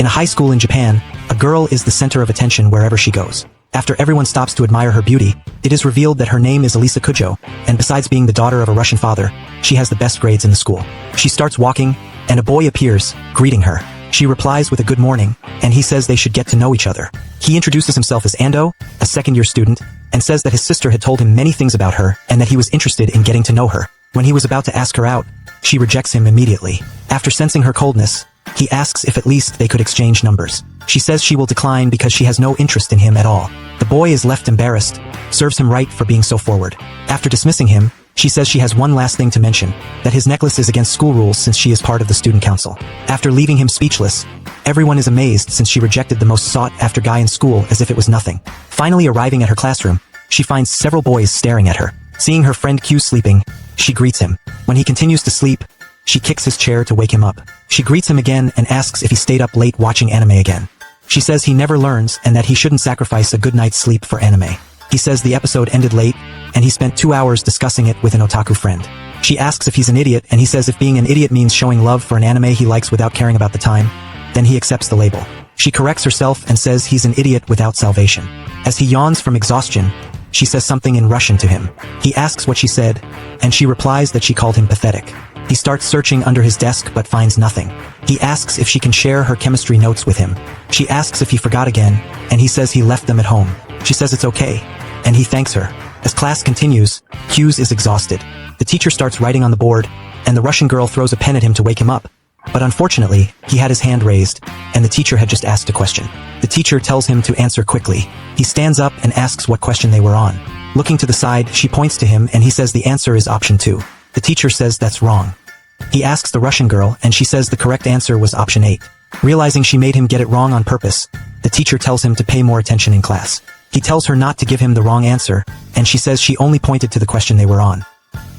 In a high school in Japan, a girl is the center of attention wherever she goes. After everyone stops to admire her beauty, it is revealed that her name is Elisa Kujo, and besides being the daughter of a Russian father, she has the best grades in the school. She starts walking, and a boy appears, greeting her. She replies with a good morning, and he says they should get to know each other. He introduces himself as Ando, a second-year student, and says that his sister had told him many things about her and that he was interested in getting to know her. When he was about to ask her out, she rejects him immediately. After sensing her coldness, he asks if at least they could exchange numbers. She says she will decline because she has no interest in him at all. The boy is left embarrassed, serves him right for being so forward. After dismissing him, she says she has one last thing to mention, that his necklace is against school rules since she is part of the student council. After leaving him speechless, everyone is amazed since she rejected the most sought-after guy in school as if it was nothing. Finally arriving at her classroom, she finds several boys staring at her. Seeing her friend Q sleeping, she greets him. When he continues to sleep, she kicks his chair to wake him up. She greets him again and asks if he stayed up late watching anime again. She says he never learns and that he shouldn't sacrifice a good night's sleep for anime. He says the episode ended late, and he spent 2 hours discussing it with an otaku friend. She asks if he's an idiot, and he says if being an idiot means showing love for an anime he likes without caring about the time, then he accepts the label. She corrects herself and says he's an idiot without salvation. As he yawns from exhaustion, she says something in Russian to him. He asks what she said, and she replies that she called him pathetic. He starts searching under his desk but finds nothing. He asks if she can share her chemistry notes with him. She asks if he forgot again, and he says he left them at home. She says it's okay, and he thanks her. As class continues, Q's is exhausted. The teacher starts writing on the board, and the Russian girl throws a pen at him to wake him up. But unfortunately, he had his hand raised, and the teacher had just asked a question. The teacher tells him to answer quickly. He stands up and asks what question they were on. Looking to the side, she points to him and he says the answer is option 2. The teacher says that's wrong. He asks the Russian girl and she says the correct answer was option 8. Realizing she made him get it wrong on purpose, the teacher tells him to pay more attention in class. He tells her not to give him the wrong answer, and she says she only pointed to the question they were on.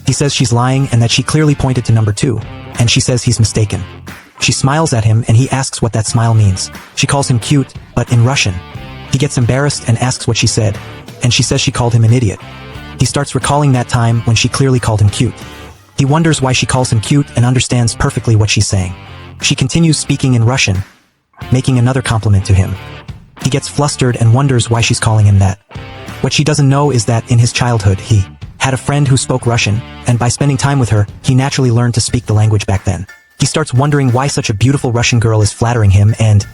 He says she's lying and that she clearly pointed to number 2, and she says he's mistaken. She smiles at him and he asks what that smile means. She calls him cute, but in Russian. He gets embarrassed and asks what she said, and she says she called him an idiot. He starts recalling that time when she clearly called him cute. He wonders why she calls him cute and understands perfectly what she's saying. She continues speaking in Russian, making another compliment to him. He gets flustered and wonders why she's calling him that. What she doesn't know is that in his childhood he had a friend who spoke Russian, and by spending time with her, he naturally learned to speak the language back then. He starts wondering why such a beautiful Russian girl is flattering him, and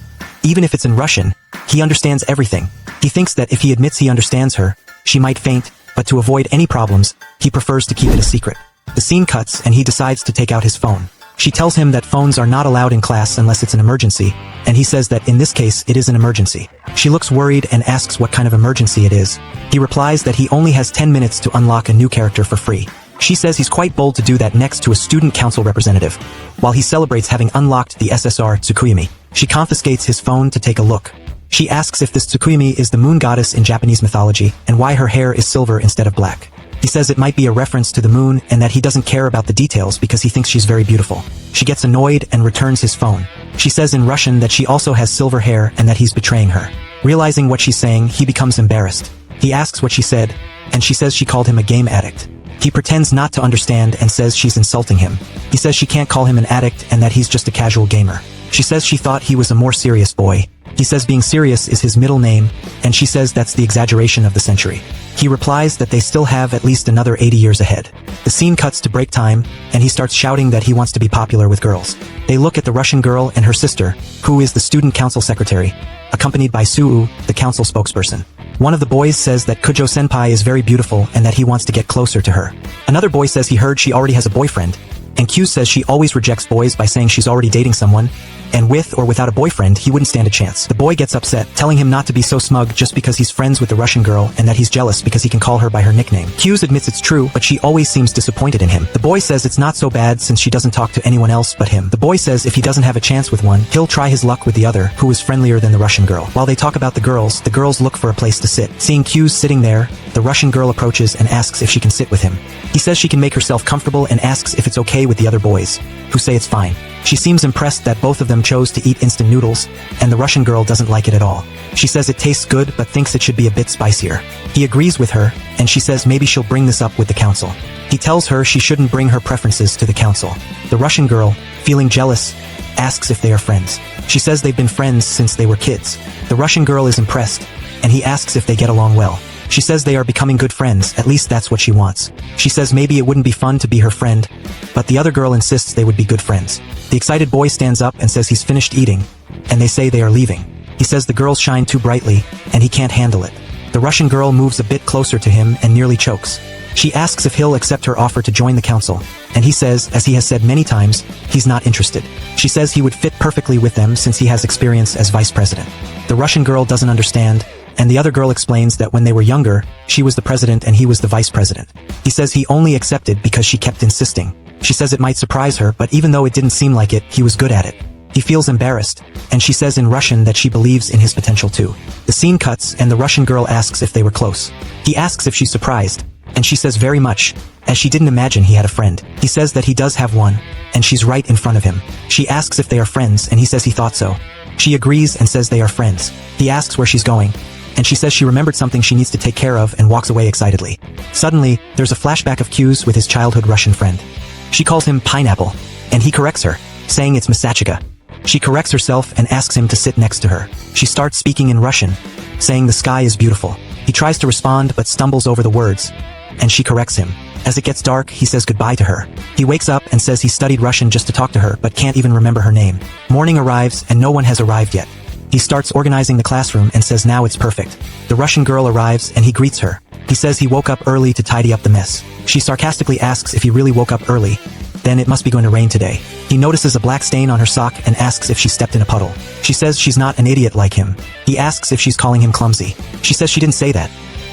even if it's in Russian, he understands everything. He thinks that if he admits he understands her, she might faint, but to avoid any problems, he prefers to keep it a secret. The scene cuts and he decides to take out his phone. She tells him that phones are not allowed in class unless it's an emergency, and he says that in this case it is an emergency. She looks worried and asks what kind of emergency it is. He replies that he only has 10 minutes to unlock a new character for free. She says he's quite bold to do that next to a student council representative, while he celebrates having unlocked the SSR Tsukuyumi. She confiscates his phone to take a look. She asks if this Tsukuyumi is the moon goddess in Japanese mythology, and why her hair is silver instead of black. He says it might be a reference to the moon and that he doesn't care about the details because he thinks she's very beautiful. She gets annoyed and returns his phone. She says in Russian that she also has silver hair and that he's betraying her. Realizing what she's saying, he becomes embarrassed. He asks what she said, and she says she called him a game addict. He pretends not to understand and says she's insulting him. He says she can't call him an addict and that he's just a casual gamer. She says she thought he was a more serious boy. He says being serious is his middle name, and she says that's the exaggeration of the century. He replies that they still have at least another 80 years ahead. The scene cuts to break time, and he starts shouting that he wants to be popular with girls. They look at the Russian girl and her sister, who is the student council secretary, accompanied by Suu, the council spokesperson. One of the boys says that Kujo-senpai is very beautiful and that he wants to get closer to her. Another boy says he heard she already has a boyfriend, and Q says she always rejects boys by saying she's already dating someone, and with or without a boyfriend, he wouldn't stand a chance. The boy gets upset, telling him not to be so smug just because he's friends with the Russian girl and that he's jealous because he can call her by her nickname. Q's admits it's true, but she always seems disappointed in him. The boy says it's not so bad since she doesn't talk to anyone else but him. The boy says if he doesn't have a chance with one, he'll try his luck with the other, who is friendlier than the Russian girl. While they talk about the girls look for a place to sit. Seeing Q's sitting there, the Russian girl approaches and asks if she can sit with him. He says she can make herself comfortable and asks if it's okay with the other boys, who say it's fine. She seems impressed that both of them chose to eat instant noodles, and the Russian girl doesn't like it at all. She says it tastes good but thinks it should be a bit spicier. He agrees with her, and she says maybe she'll bring this up with the council. He tells her she shouldn't bring her preferences to the council. The Russian girl, feeling jealous, asks if they are friends. She says they've been friends since they were kids. The Russian girl is impressed, and he asks if they get along well. She says they are becoming good friends, at least that's what she wants. She says maybe it wouldn't be fun to be her friend, but the other girl insists they would be good friends. The excited boy stands up and says he's finished eating, and they say they are leaving. He says the girls shine too brightly, and he can't handle it. The Russian girl moves a bit closer to him and nearly chokes. She asks if he'll accept her offer to join the council, and he says, as he has said many times, he's not interested. She says he would fit perfectly with them since he has experience as vice president. The Russian girl doesn't understand, and the other girl explains that when they were younger, she was the president and he was the vice president. He says he only accepted because she kept insisting. She says it might surprise her, but even though it didn't seem like it, he was good at it. He feels embarrassed, and she says in Russian that she believes in his potential too. The scene cuts, and the Russian girl asks if they were close. He asks if she's surprised, and she says very much, as she didn't imagine he had a friend. He says that he does have one, and she's right in front of him. She asks if they are friends, and he says he thought so. She agrees and says they are friends. He asks where she's going, and she says she remembered something she needs to take care of and walks away excitedly. Suddenly, there's a flashback of Q's with his childhood Russian friend. She calls him pineapple, and he corrects her, saying it's Masachika. She corrects herself and asks him to sit next to her. She starts speaking in Russian, saying the sky is beautiful. He tries to respond but stumbles over the words, and she corrects him. As it gets dark, he says goodbye to her. He wakes up and says he studied Russian just to talk to her but can't even remember her name. Morning arrives and no one has arrived yet. He starts organizing the classroom and says now it's perfect. The Russian girl arrives and he greets her. He says he woke up early to tidy up the mess. She sarcastically asks if he really woke up early. Then it must be going to rain today. He notices a black stain on her sock and asks if she stepped in a puddle. She says she's not an idiot like him. He asks if she's calling him clumsy. She says she didn't say that.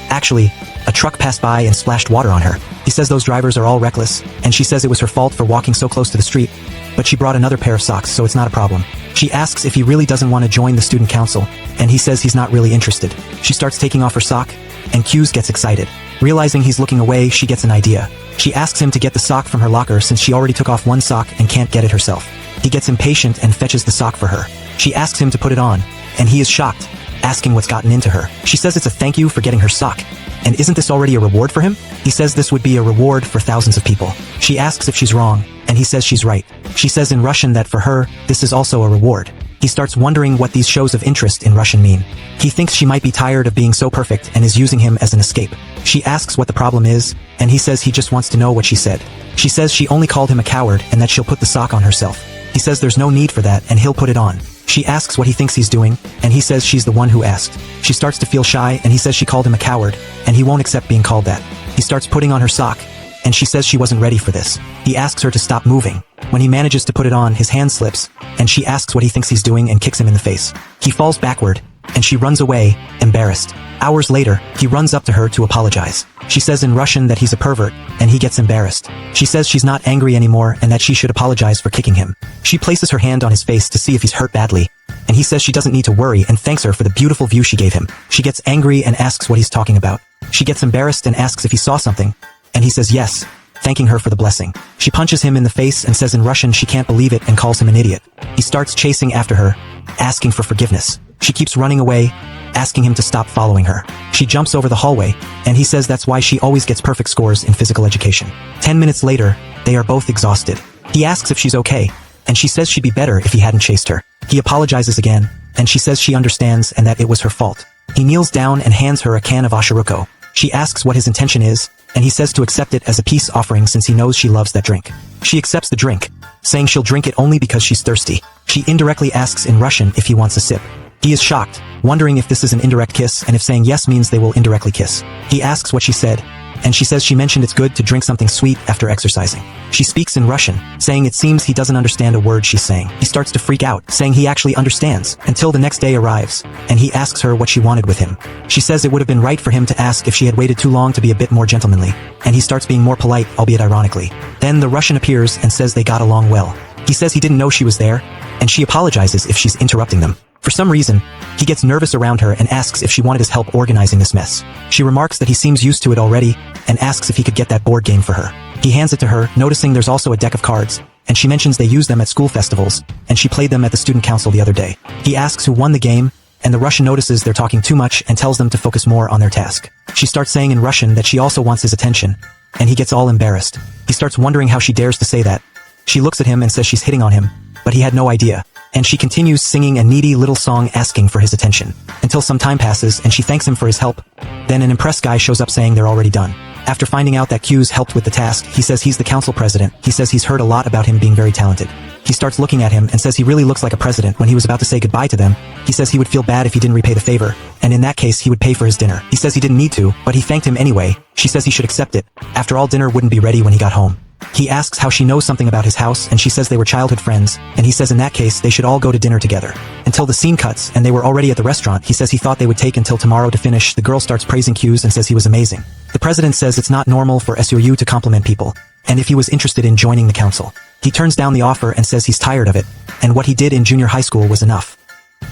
Actually, a truck passed by and splashed water on her. He says those drivers are all reckless, and she says it was her fault for walking so close to the street, but she brought another pair of socks, so it's not a problem. She asks if he really doesn't want to join the student council, and he says he's not really interested. She starts taking off her sock, and Q's gets excited. Realizing he's looking away, she gets an idea. She asks him to get the sock from her locker since she already took off one sock and can't get it herself. He gets impatient and fetches the sock for her. She asks him to put it on, and he is shocked, asking what's gotten into her. She says it's a thank you for getting her sock. And isn't this already a reward for him? He says this would be a reward for thousands of people. She asks if she's wrong, and he says she's right. She says in Russian that for her, this is also a reward. He starts wondering what these shows of interest in Russian mean. He thinks she might be tired of being so perfect and is using him as an escape. She asks what the problem is, and he says he just wants to know what she said. She says she only called him a coward and that she'll put the sock on herself. He says there's no need for that and he'll put it on. She asks what he thinks he's doing, and he says she's the one who asked. She starts to feel shy, and he says she called him a coward, and he won't accept being called that. He starts putting on her sock, and she says she wasn't ready for this. He asks her to stop moving. When he manages to put it on, his hand slips, and she asks what he thinks he's doing and kicks him in the face. He falls backward, and she runs away, embarrassed. Hours later, he runs up to her to apologize. She says in Russian that he's a pervert, and he gets embarrassed. She says she's not angry anymore and that she should apologize for kicking him. She places her hand on his face to see if he's hurt badly, and he says she doesn't need to worry and thanks her for the beautiful view she gave him. She gets angry and asks what he's talking about. She gets embarrassed and asks if he saw something, and he says yes, thanking her for the blessing. She punches him in the face and says in Russian she can't believe it and calls him an idiot. He starts chasing after her, asking for forgiveness. She keeps running away, asking him to stop following her. She jumps over the hallway, and he says that's why she always gets perfect scores in physical education. 10 minutes later, they are both exhausted. He asks if she's okay, and she says she'd be better if he hadn't chased her. He apologizes again, and she says she understands and that it was her fault. He kneels down and hands her a can of ashiruko. She asks what his intention is, and he says to accept it as a peace offering since he knows she loves that drink. She accepts the drink, saying she'll drink it only because she's thirsty. She indirectly asks in Russian if he wants a sip. He is shocked, wondering if this is an indirect kiss and if saying yes means they will indirectly kiss. He asks what she said, and she says she mentioned it's good to drink something sweet after exercising. She speaks in Russian, saying it seems he doesn't understand a word she's saying. He starts to freak out, saying he actually understands, until the next day arrives, and he asks her what she wanted with him. She says it would have been right for him to ask if she had waited too long to be a bit more gentlemanly, and he starts being more polite, albeit ironically. Then the Russian appears and says they got along well. He says he didn't know she was there, and she apologizes if she's interrupting them. For some reason, He gets nervous around her and asks if she wanted his help organizing this mess. She remarks that he seems used to it already, and asks if he could get that board game for her. He hands it to her, noticing there's also a deck of cards, and she mentions they use them at school festivals, and she played them at the student council the other day. He asks who won the game, and the Russian notices they're talking too much and tells them to focus more on their task. She starts saying in Russian that she also wants his attention, and he gets all embarrassed. He starts wondering how she dares to say that. She looks at him and says she's hitting on him, but he had no idea. And she continues singing a needy little song asking for his attention, until some time passes and she thanks him for his help. Then an impressed guy shows up saying they're already done. After finding out that Q's helped with the task, he says he's the council president. He says he's heard a lot about him being very talented. He starts looking at him and says he really looks like a president. When he was about to say goodbye to them, he says he would feel bad if he didn't repay the favor, and in that case he would pay for his dinner. He says he didn't need to, but he thanked him anyway. She says he should accept it. After all, dinner wouldn't be ready when he got home. He asks how she knows something about his house, and she says they were childhood friends, and he says in that case they should all go to dinner together. Until the scene cuts, and they were already at the restaurant. He says he thought they would take until tomorrow to finish. The girl starts praising Q's and says he was amazing. The president says it's not normal for SEUS to compliment people, and if he was interested in joining the council. He turns down the offer and says he's tired of it, and what he did in junior high school was enough.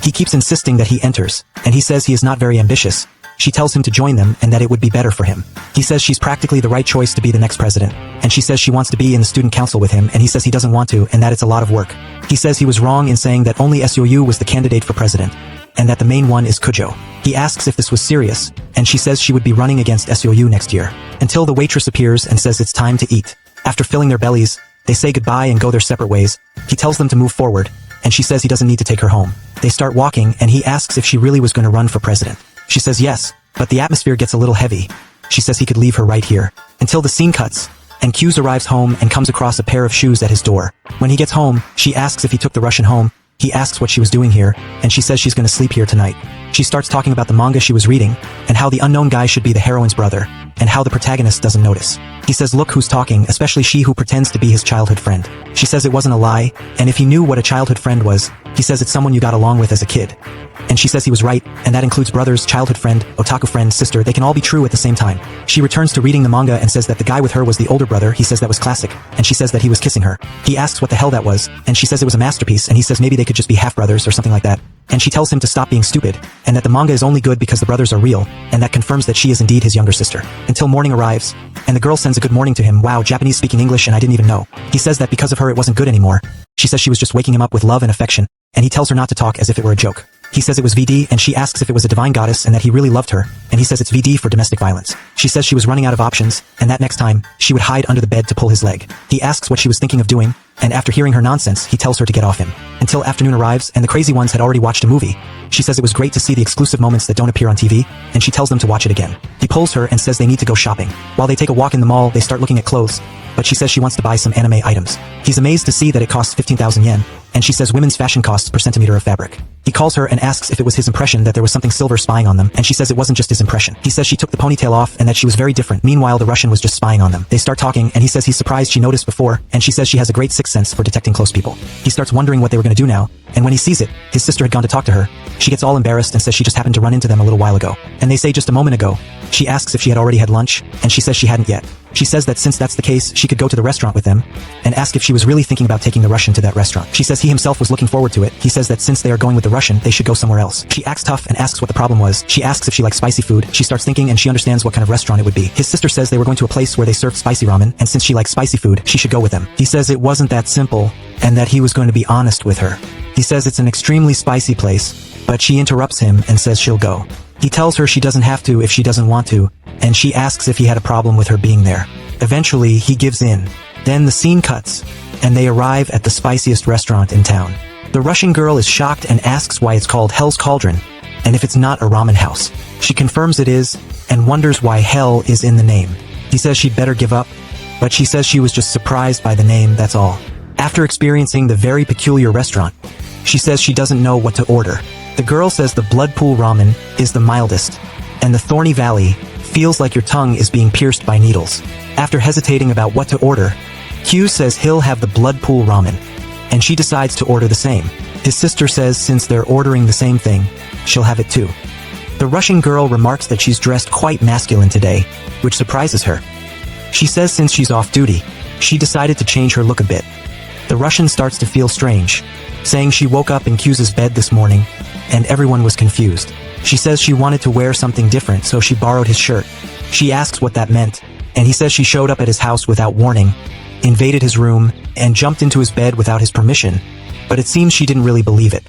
He keeps insisting that he enters, and he says he is not very ambitious. She tells him to join them and that it would be better for him. He says she's practically the right choice to be the next president, and she says she wants to be in the student council with him, and he says he doesn't want to and that it's a lot of work. He says he was wrong in saying that only SEUS was the candidate for president, and that the main one is Kujo. He asks if this was serious, and she says she would be running against SEUS next year. Until the waitress appears and says it's time to eat. After filling their bellies, they say goodbye and go their separate ways. He tells them to move forward, and she says he doesn't need to take her home. They start walking, and he asks if she really was going to run for president. She says yes, but the atmosphere gets a little heavy. She says he could leave her right here. Until the scene cuts, and Q's arrives home and comes across a pair of shoes at his door. When he gets home, she asks if he took the Russian home. He asks what she was doing here, and she says she's going to sleep here tonight. She starts talking about the manga she was reading, and how the unknown guy should be the heroine's brother, and how the protagonist doesn't notice. He says look who's talking, especially she who pretends to be his childhood friend. She says it wasn't a lie, and if he knew what a childhood friend was, he says it's someone you got along with as a kid. And she says he was right, and that includes brothers, childhood friend, otaku friend, sister. They can all be true at the same time. She returns to reading the manga and says that the guy with her was the older brother. He says that was classic, and she says that he was kissing her. He asks what the hell that was, and she says it was a masterpiece, and he says maybe they could just be half-brothers or something like that. And she tells him to stop being stupid, and that the manga is only good because the brothers are real, and that confirms that she is indeed his younger sister. Until morning arrives, and the girl sends a good morning to him. Wow, Japanese speaking English and I didn't even know. He says that because of her it wasn't good anymore. She says she was just waking him up with love and affection, and he tells her not to talk as if it were a joke. He says it was VD, and she asks if it was a divine goddess and that he really loved her, and he says it's VD for domestic violence. She says she was running out of options, and that next time, she would hide under the bed to pull his leg. He asks what she was thinking of doing, and after hearing her nonsense, he tells her to get off him. Until afternoon arrives, and the crazy ones had already watched a movie. She says it was great to see the exclusive moments that don't appear on TV, and she tells them to watch it again. He pulls her and says they need to go shopping. While they take a walk in the mall, they start looking at clothes, but she says she wants to buy some anime items. He's amazed to see that it costs 15,000 yen, and she says women's fashion costs per centimeter of fabric. He calls her and asks if it was his impression that there was something silver spying on them, and she says it wasn't just his impression. He says she took the ponytail off and that she was very different. Meanwhile, the Russian was just spying on them. They start talking, and he says he's surprised she noticed before, and she says she has a great sixth sense for detecting close people. He starts wondering what they were going to do now, and when he sees it, his sister had gone to talk to her. She gets all embarrassed and says she just happened to run into them a little while ago. And they say just a moment ago. She asks if she had already had lunch, and she says she hadn't yet. She says that since that's the case, she could go to the restaurant with them, and ask if she was really thinking about taking the Russian to that restaurant. She says he himself was looking forward to it. He says that since they are going with the Russian, they should go somewhere else. She acts tough and asks what the problem was. She asks if she likes spicy food. She starts thinking and she understands what kind of restaurant it would be. His sister says they were going to a place where they served spicy ramen, and since she likes spicy food, she should go with them. He says it wasn't that simple, and that he was going to be honest with her. He says it's an extremely spicy place, but she interrupts him and says she'll go. He tells her she doesn't have to if she doesn't want to, and she asks if he had a problem with her being there. Eventually, he gives in. Then the scene cuts, and they arrive at the spiciest restaurant in town. The Russian girl is shocked and asks why it's called Hell's Cauldron, and if it's not a ramen house. She confirms it is, and wonders why hell is in the name. He says she'd better give up, but she says she was just surprised by the name, that's all. After experiencing the very peculiar restaurant, she says she doesn't know what to order. The girl says the blood pool ramen is the mildest, and the thorny valley feels like your tongue is being pierced by needles. After hesitating about what to order, Q says he'll have the blood pool ramen, and she decides to order the same. His sister says since they're ordering the same thing, she'll have it too. The Russian girl remarks that she's dressed quite masculine today, which surprises her. She says since she's off duty, she decided to change her look a bit. The Russian starts to feel strange, saying she woke up in Q's bed this morning, and everyone was confused. She says she wanted to wear something different, so she borrowed his shirt. She asks what that meant, and he says she showed up at his house without warning, invaded his room, and jumped into his bed without his permission, but it seems she didn't really believe it.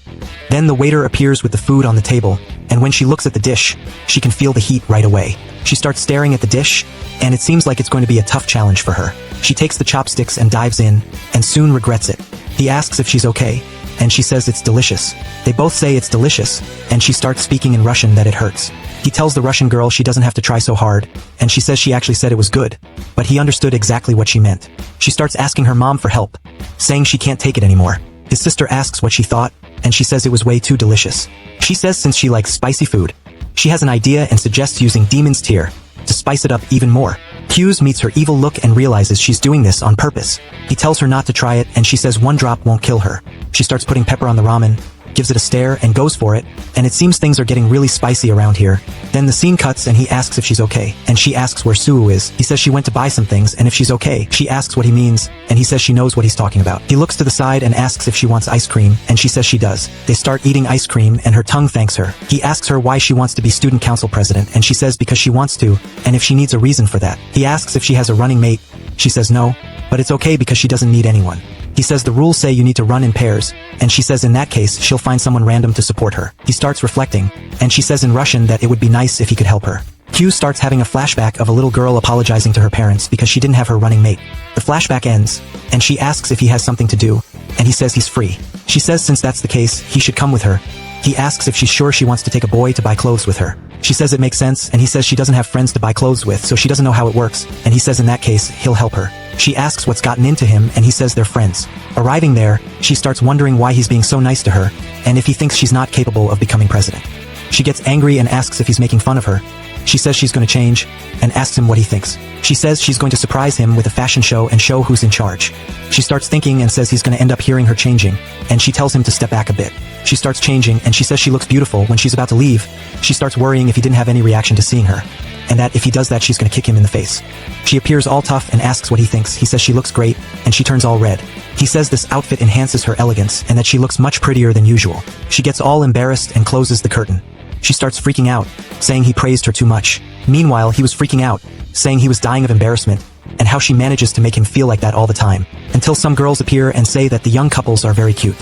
Then the waiter appears with the food on the table, and when she looks at the dish, she can feel the heat right away. She starts staring at the dish, and it seems like it's going to be a tough challenge for her. She takes the chopsticks and dives in, and soon regrets it. He asks if she's okay, and she says it's delicious. They both say it's delicious, and she starts speaking in Russian that it hurts. He tells the Russian girl she doesn't have to try so hard, and she says she actually said it was good, but he understood exactly what she meant. She starts asking her mom for help, saying she can't take it anymore. His sister asks what she thought, and she says it was way too delicious. She says since she likes spicy food, she has an idea and suggests using Demon's Tear to spice it up even more. Hughes meets her evil look and realizes she's doing this on purpose. He tells her not to try it, and she says one drop won't kill her. She starts putting pepper on the ramen, gives it a stare, and goes for it, and it seems things are getting really spicy around here. Then the scene cuts and he asks if she's okay, and she asks where Sue is. He says she went to buy some things, and if she's okay. She asks what he means, and he says she knows what he's talking about. He looks to the side and asks if she wants ice cream, and she says she does. They start eating ice cream, and her tongue thanks her. He asks her why she wants to be student council president, and she says because she wants to, and if she needs a reason for that. He asks if she has a running mate. She says no, but it's okay because she doesn't need anyone. He says the rules say you need to run in pairs, and she says in that case she'll find someone random to support her. He starts reflecting, and she says in Russian that it would be nice if he could help her. Q starts having a flashback of a little girl apologizing to her parents because she didn't have her running mate. The flashback ends, and she asks if he has something to do, and he says he's free. She says since that's the case, he should come with her. He asks if she's sure she wants to take a boy to buy clothes with her. She says it makes sense, and he says she doesn't have friends to buy clothes with, so she doesn't know how it works, and he says in that case, he'll help her. She asks what's gotten into him, and he says they're friends. Arriving there, she starts wondering why he's being so nice to her, and if he thinks she's not capable of becoming president. She gets angry and asks if he's making fun of her. She says she's going to change, and asks him what he thinks. She says she's going to surprise him with a fashion show and show who's in charge. She starts thinking and says he's going to end up hearing her changing, and she tells him to step back a bit. She starts changing, and she says she looks beautiful. When she's about to leave, she starts worrying if he didn't have any reaction to seeing her, and that if he does that she's going to kick him in the face. She appears all tough and asks what he thinks. He says she looks great, and she turns all red. He says this outfit enhances her elegance, and that she looks much prettier than usual. She gets all embarrassed and closes the curtain. She starts freaking out, saying he praised her too much. Meanwhile, he was freaking out, saying he was dying of embarrassment, and how she manages to make him feel like that all the time, until some girls appear and say that the young couples are very cute.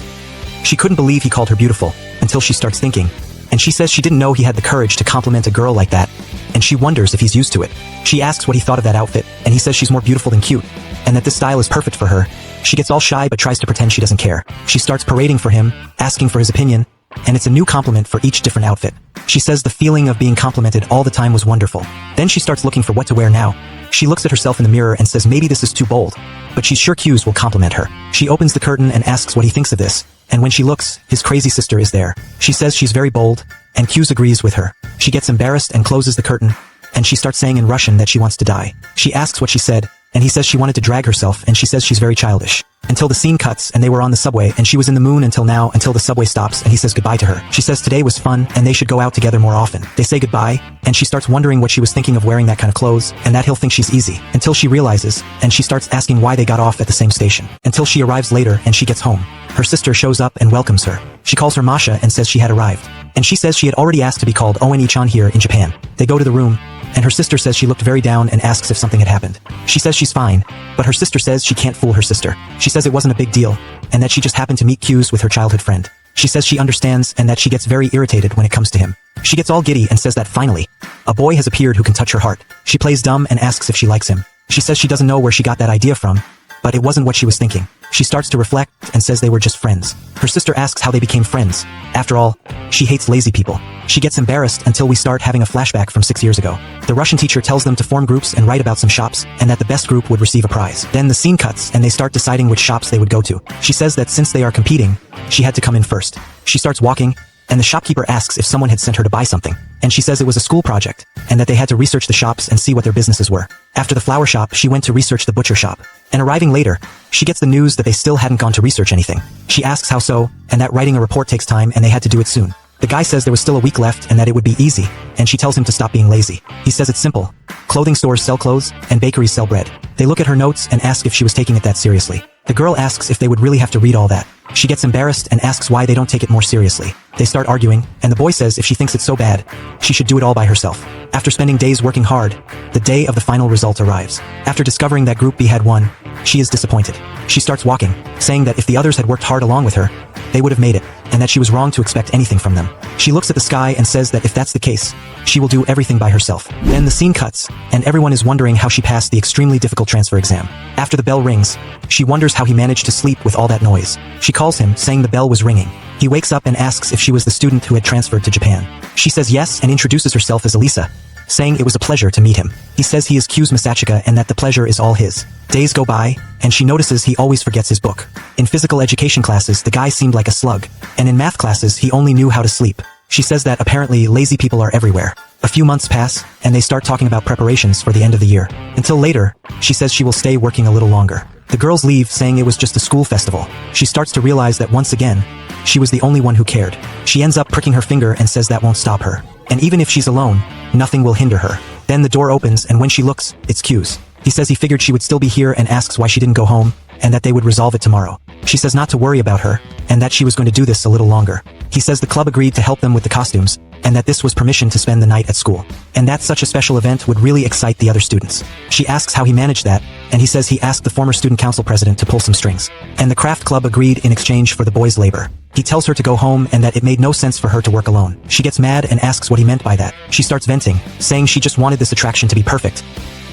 She couldn't believe he called her beautiful, until she starts thinking, and she says she didn't know he had the courage to compliment a girl like that, and she wonders if he's used to it. She asks what he thought of that outfit, and he says she's more beautiful than cute, and that this style is perfect for her. She gets all shy but tries to pretend she doesn't care. She starts parading for him, asking for his opinion, and it's a new compliment for each different outfit. She says the feeling of being complimented all the time was wonderful. Then she starts looking for what to wear now. She looks at herself in the mirror and says maybe this is too bold, but she's sure Hughes will compliment her. She opens the curtain and asks what he thinks of this, and when she looks, his crazy sister is there. She says she's very bold, and Hughes agrees with her. She gets embarrassed and closes the curtain, and she starts saying in Russian that she wants to die. She asks what she said, and he says she wanted to drag herself, and she says she's very childish. Until the scene cuts, and they were on the subway, and she was in the moon until now, until the subway stops, and he says goodbye to her. She says today was fun, and they should go out together more often. They say goodbye, and she starts wondering what she was thinking of wearing that kind of clothes, and that he'll think she's easy. Until she realizes, and she starts asking why they got off at the same station. Until she arrives later, and she gets home. Her sister shows up and welcomes her. She calls her Masha and says she had arrived. And she says she had already asked to be called Oni-chan here in Japan. They go to the room, and her sister says she looked very down and asks if something had happened. She says she's fine, but her sister says she can't fool her sister. She says it wasn't a big deal, and that she just happened to meet Hughes with her childhood friend. She says she understands and that she gets very irritated when it comes to him. She gets all giddy and says that finally, a boy has appeared who can touch her heart. She plays dumb and asks if she likes him. She says she doesn't know where she got that idea from, but it wasn't what she was thinking. She starts to reflect and says they were just friends. Her sister asks how they became friends. After all, she hates lazy people. She gets embarrassed until we start having a flashback from 6 years ago. The Russian teacher tells them to form groups and write about some shops, and that the best group would receive a prize. Then the scene cuts, and they start deciding which shops they would go to. She says that since they are competing, she had to come in first. She starts walking, and the shopkeeper asks if someone had sent her to buy something, and she says it was a school project, and that they had to research the shops and see what their businesses were. After the flower shop, she went to research the butcher shop, and arriving later, she gets the news that they still hadn't gone to research anything. She asks how so, and that writing a report takes time and they had to do it soon. The guy says there was still a week left and that it would be easy, and she tells him to stop being lazy. He says it's simple. Clothing stores sell clothes, and bakeries sell bread. They look at her notes and ask if she was taking it that seriously. The girl asks if they would really have to read all that. She gets embarrassed and asks why they don't take it more seriously. They start arguing, and the boy says if she thinks it's so bad, she should do it all by herself. After spending days working hard, the day of the final result arrives. After discovering that Group B had won, she is disappointed. She starts walking, saying that if the others had worked hard along with her, they would have made it, and that she was wrong to expect anything from them. She looks at the sky and says that if that's the case, she will do everything by herself. Then the scene cuts, and everyone is wondering how she passed the extremely difficult transfer exam. After the bell rings, she wonders how he managed to sleep with all that noise. She calls him, saying the bell was ringing. He wakes up and asks if she was the student who had transferred to Japan. She says yes and introduces herself as Elisa, saying it was a pleasure to meet him. He says he is Q's Masachika and that the pleasure is all his. Days go by, and she notices he always forgets his book. In physical education classes, the guy seemed like a slug, and in math classes, he only knew how to sleep. She says that apparently lazy people are everywhere. A few months pass, and they start talking about preparations for the end of the year. Until later, she says she will stay working a little longer. The girls leave, saying it was just a school festival. She starts to realize that once again, she was the only one who cared. She ends up pricking her finger and says that won't stop her. And even if she's alone, nothing will hinder her. Then the door opens, and when she looks, it's Q's. He says he figured she would still be here and asks why she didn't go home, and that they would resolve it tomorrow. She says not to worry about her, and that she was going to do this a little longer. He says the club agreed to help them with the costumes, and that this was permission to spend the night at school, and that such a special event would really excite the other students. She asks how he managed that, and he says he asked the former student council president to pull some strings, and the craft club agreed in exchange for the boys' labor. He tells her to go home and that it made no sense for her to work alone. She gets mad and asks what he meant by that. She starts venting, saying she just wanted this attraction to be perfect,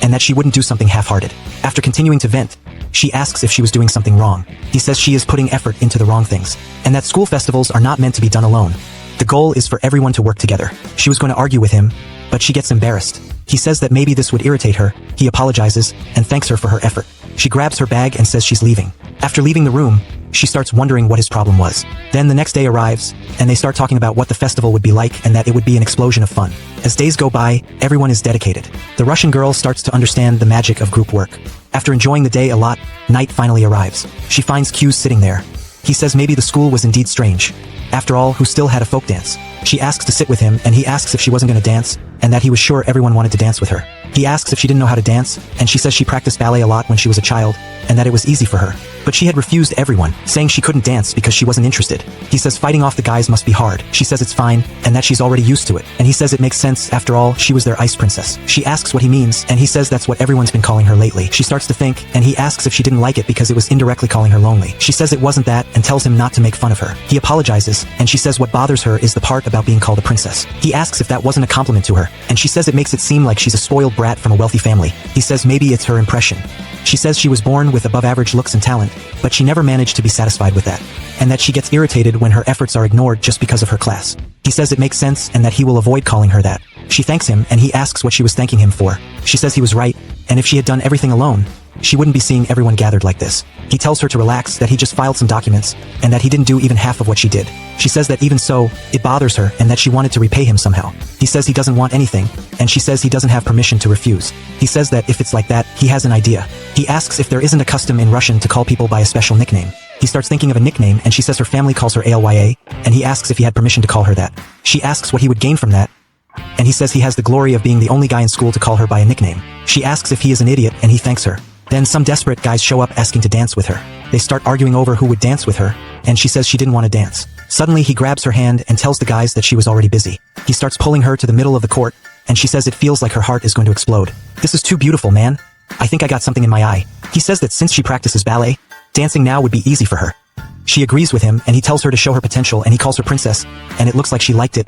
and that she wouldn't do something half-hearted. After continuing to vent, she asks if she was doing something wrong. He says she is putting effort into the wrong things, and that school festivals are not meant to be done alone. The goal is for everyone to work together. She was going to argue with him, but she gets embarrassed. He says that maybe this would irritate her. He apologizes and thanks her for her effort. She grabs her bag and says she's leaving. After leaving the room, she starts wondering what his problem was. Then the next day arrives, and they start talking about what the festival would be like and that it would be an explosion of fun. As days go by, everyone is dedicated. The Russian girl starts to understand the magic of group work. After enjoying the day a lot, night finally arrives. She finds Q sitting there. He says maybe the school was indeed strange. After all, who still had a folk dance? She asks to sit with him, and he asks if she wasn't going to dance, and that he was sure everyone wanted to dance with her. He asks if she didn't know how to dance, and she says she practiced ballet a lot when she was a child, and that it was easy for her. But she had refused everyone, saying she couldn't dance because she wasn't interested. He says fighting off the guys must be hard. She says it's fine, and that she's already used to it. And he says it makes sense, after all, she was their ice princess. She asks what he means, and he says that's what everyone's been calling her lately. She starts to think, and he asks if she didn't like it because it was indirectly calling her lonely. She says it wasn't that, and tells him not to make fun of her. He apologizes, and she says what bothers her is the part about being called a princess. He asks if that wasn't a compliment to her, and she says it makes it seem like she's a spoiled brat from a wealthy family. He says maybe it's her impression. She says she was born with above-average looks and talent, but she never managed to be satisfied with that, and that she gets irritated when her efforts are ignored just because of her class. He says it makes sense and that he will avoid calling her that. She thanks him, and he asks what she was thanking him for. She says he was right, and if she had done everything alone, she wouldn't be seeing everyone gathered like this. He tells her to relax, that he just filed some documents, and that he didn't do even half of what she did. She says that even so, it bothers her and that she wanted to repay him somehow. He says he doesn't want anything, and she says he doesn't have permission to refuse. He says that if it's like that, he has an idea. He asks if there isn't a custom in Russian to call people by a special nickname. He starts thinking of a nickname, and she says her family calls her Alya, and he asks if he had permission to call her that. She asks what he would gain from that, and he says he has the glory of being the only guy in school to call her by a nickname. She asks if he is an idiot, and he thanks her. Then some desperate guys show up asking to dance with her. They start arguing over who would dance with her, and she says she didn't want to dance. Suddenly he grabs her hand and tells the guys that she was already busy. He starts pulling her to the middle of the court, and she says it feels like her heart is going to explode. This is too beautiful, man. I think I got something in my eye. He says that since she practices ballet, dancing now would be easy for her. She agrees with him, and he tells her to show her potential, and he calls her princess, and it looks like she liked it.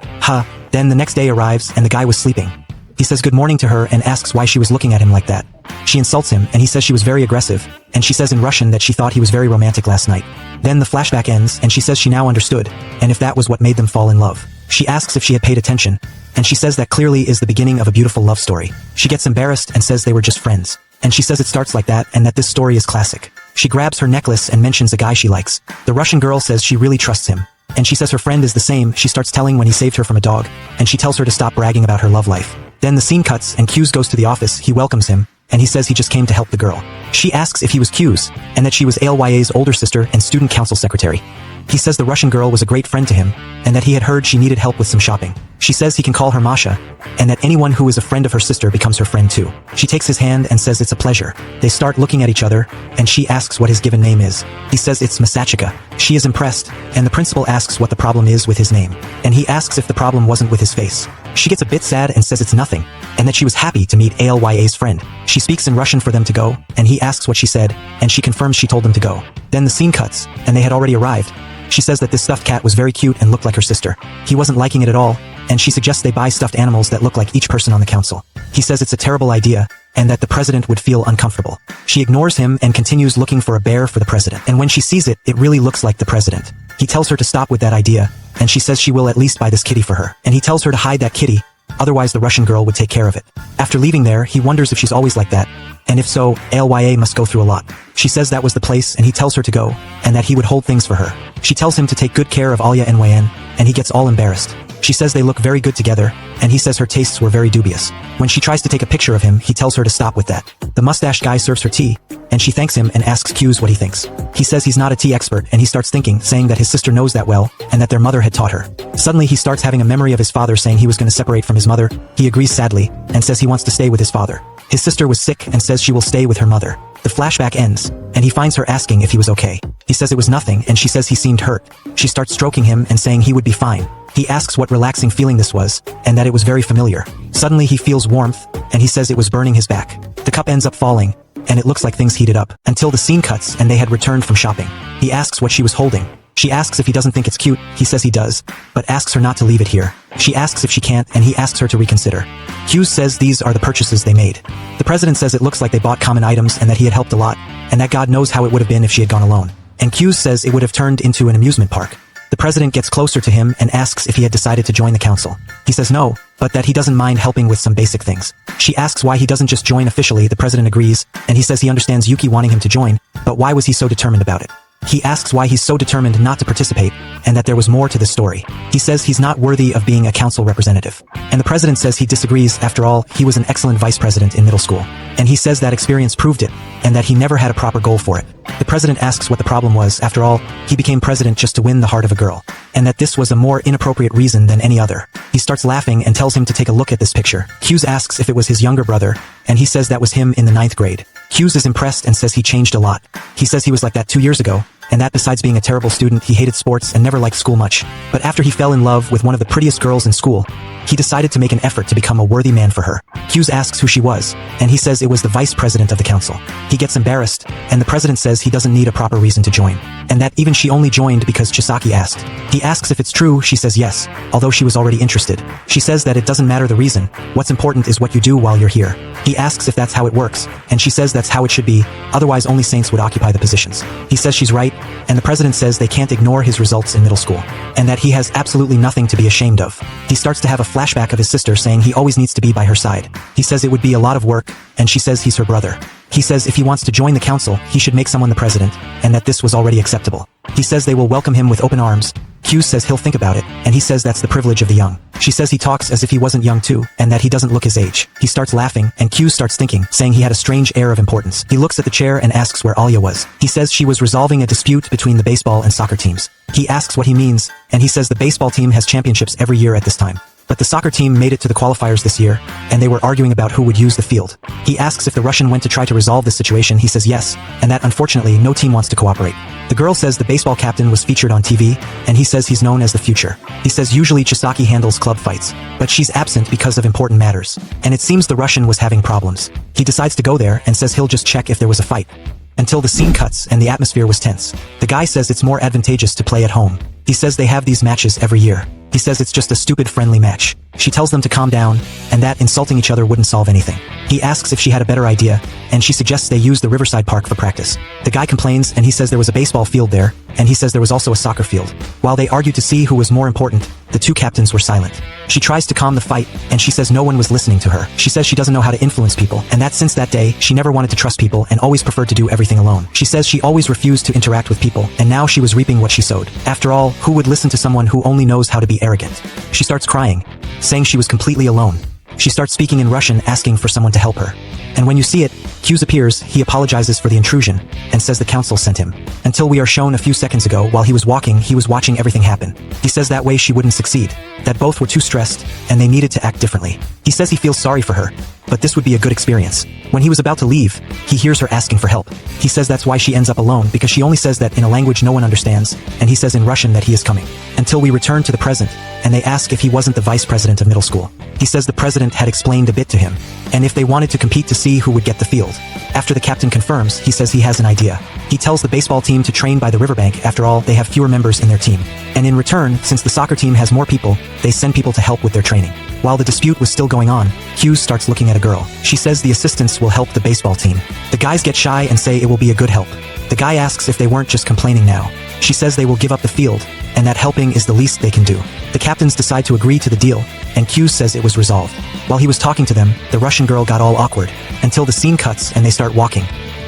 Then the next day arrives, and the guy was sleeping. He says good morning to her and asks why she was looking at him like that. She insults him, and he says she was very aggressive, and she says in Russian that she thought he was very romantic last night. Then the flashback ends, and she says she now understood, and if that was what made them fall in love. She asks if she had paid attention, and she says that clearly is the beginning of a beautiful love story. She gets embarrassed and says they were just friends, and she says it starts like that and that this story is classic. She grabs her necklace and mentions a guy she likes. The Russian girl says she really trusts him, and she says her friend is the same. She starts telling when he saved her from a dog, and she tells her to stop bragging about her love life. Then the scene cuts, and Q's goes to the office. He welcomes him, and he says he just came to help the girl. She asks if he was Q's, and that she was Alya's older sister and student council secretary. He says the Russian girl was a great friend to him, and that he had heard she needed help with some shopping. She says he can call her Masha, and that anyone who is a friend of her sister becomes her friend too. She takes his hand and says it's a pleasure. They start looking at each other, and she asks what his given name is. He says it's Masachika. She is impressed, and the principal asks what the problem is with his name. And he asks if the problem wasn't with his face. She gets a bit sad and says it's nothing, and that she was happy to meet Alya's friend. She speaks in Russian for them to go, and he asks what she said, and she confirms she told them to go. Then the scene cuts, and they had already arrived. She says that this stuffed cat was very cute and looked like her sister. He wasn't liking it at all, and she suggests they buy stuffed animals that look like each person on the council. He says it's a terrible idea, and that the president would feel uncomfortable. She ignores him and continues looking for a bear for the president. And when she sees it, it really looks like the president. He tells her to stop with that idea, and she says she will at least buy this kitty for her. And he tells her to hide that kitty, otherwise the Russian girl would take care of it. After leaving there, he wonders if she's always like that, and if so, Alya must go through a lot. She says that was the place, and he tells her to go, and that he would hold things for her. She tells him to take good care of Alya Nyn, and he gets all embarrassed. She says they look very good together, and he says her tastes were very dubious. When she tries to take a picture of him, he tells her to stop with that. The mustached guy serves her tea, and she thanks him and asks Q's what he thinks. He says he's not a tea expert, and he starts thinking, saying that his sister knows that well, and that their mother had taught her. Suddenly he starts having a memory of his father saying he was going to separate from his mother. He agrees sadly, and says he wants to stay with his father. His sister was sick and says she will stay with her mother. The flashback ends, and he finds her asking if he was okay. He says it was nothing, and she says he seemed hurt. She starts stroking him and saying he would be fine. He asks what relaxing feeling this was, and that it was very familiar. Suddenly he feels warmth, and he says it was burning his back. The cup ends up falling, and it looks like things heated up, until the scene cuts and they had returned from shopping. He asks what she was holding. She asks if he doesn't think it's cute. He says he does, but asks her not to leave it here. She asks if she can't, and he asks her to reconsider. Hughes says these are the purchases they made. The president says it looks like they bought common items and that he had helped a lot, and that God knows how it would have been if she had gone alone. And Hughes says it would have turned into an amusement park. The president gets closer to him and asks if he had decided to join the council. He says no, but that he doesn't mind helping with some basic things. She asks why he doesn't just join officially. The president agrees, and he says he understands Yuki wanting him to join, but why was he so determined about it? He asks why he's so determined not to participate, and that there was more to the story. He says he's not worthy of being a council representative. And the president says he disagrees. After all, he was an excellent vice president in middle school. And he says that experience proved it, and that he never had a proper goal for it. The president asks what the problem was. After all, he became president just to win the heart of a girl, and that this was a more inappropriate reason than any other. He starts laughing and tells him to take a look at this picture. Hughes asks if it was his younger brother, and he says that was him in the 9th grade. Hughes is impressed and says he changed a lot. He says he was like that 2 years ago, and that besides being a terrible student, he hated sports and never liked school much. But after he fell in love with one of the prettiest girls in school, he decided to make an effort to become a worthy man for her. Hughes asks who she was, and he says it was the vice president of the council. He gets embarrassed, and the president says he doesn't need a proper reason to join, and that even she only joined because Chisaki asked. He asks if it's true. She says yes, although she was already interested. She says that it doesn't matter the reason, what's important is what you do while you're here. He asks if that's how it works, and she says that's how it should be, otherwise only saints would occupy the positions. He says she's right, and the president says they can't ignore his results in middle school, and that he has absolutely nothing to be ashamed of. He starts to have a flashback of his sister saying he always needs to be by her side. He says it would be a lot of work, and she says he's her brother. He says if he wants to join the council, he should make someone the president, and that this was already acceptable. He says they will welcome him with open arms. Hughes says he'll think about it, and he says that's the privilege of the young. She says he talks as if he wasn't young too, and that he doesn't look his age. He starts laughing, and Hughes starts thinking, saying he had a strange air of importance. He looks at the chair and asks where Alya was. He says she was resolving a dispute between the baseball and soccer teams. He asks what he means, and he says the baseball team has championships every year at this time. But the soccer team made it to the qualifiers this year, and they were arguing about who would use the field. He asks if the Russian went to try to resolve the situation. He says yes, and that unfortunately no team wants to cooperate. The girl says the baseball captain was featured on TV, and he says he's known as the future. He says usually Chisaki handles club fights, but she's absent because of important matters, and it seems the Russian was having problems. He decides to go there and says he'll just check if there was a fight. Until the scene cuts and the atmosphere was tense. The guy says it's more advantageous to play at home. He says they have these matches every year. He says it's just a stupid friendly match. She tells them to calm down, and that insulting each other wouldn't solve anything. He asks if she had a better idea, and she suggests they use the Riverside Park for practice. The guy complains, and he says there was a baseball field there, and he says there was also a soccer field. While they argue to see who was more important, the two captains were silent. She tries to calm the fight, and she says no one was listening to her. She says she doesn't know how to influence people, and that since that day, she never wanted to trust people and always preferred to do everything alone. She says she always refused to interact with people, and now she was reaping what she sowed. After all, who would listen to someone who only knows how to be arrogant? She starts crying, saying she was completely alone. She starts speaking in Russian, asking for someone to help her. And when you see it, Q's appears, he apologizes for the intrusion, and says the council sent him. Until we are shown a few seconds ago while he was watching everything happen. He says that way she wouldn't succeed, that both were too stressed, and they needed to act differently. He says he feels sorry for her, but this would be a good experience. When he was about to leave, he hears her asking for help. He says that's why she ends up alone because she only says that in a language no one understands, and he says in Russian that he is coming. Until we return to the present, and they ask if he wasn't the vice president of middle school. He says the president had explained a bit to him, and if they wanted to compete to see who would get the field. After the captain confirms, he says he has an idea. He tells the baseball team to train by the riverbank. After all, they have fewer members in their team. And in return, since the soccer team has more people, they send people to help with their training. While the dispute was still going on, Q starts looking at a girl. She says the assistants will help the baseball team. The guys get shy and say it will be a good help. The guy asks if they weren't just complaining now. She says they will give up the field, and that helping is the least they can do. The captains decide to agree to the deal, and Q says it was resolved. While he was talking to them, the Russian girl got all awkward, until the scene cuts and they start walking.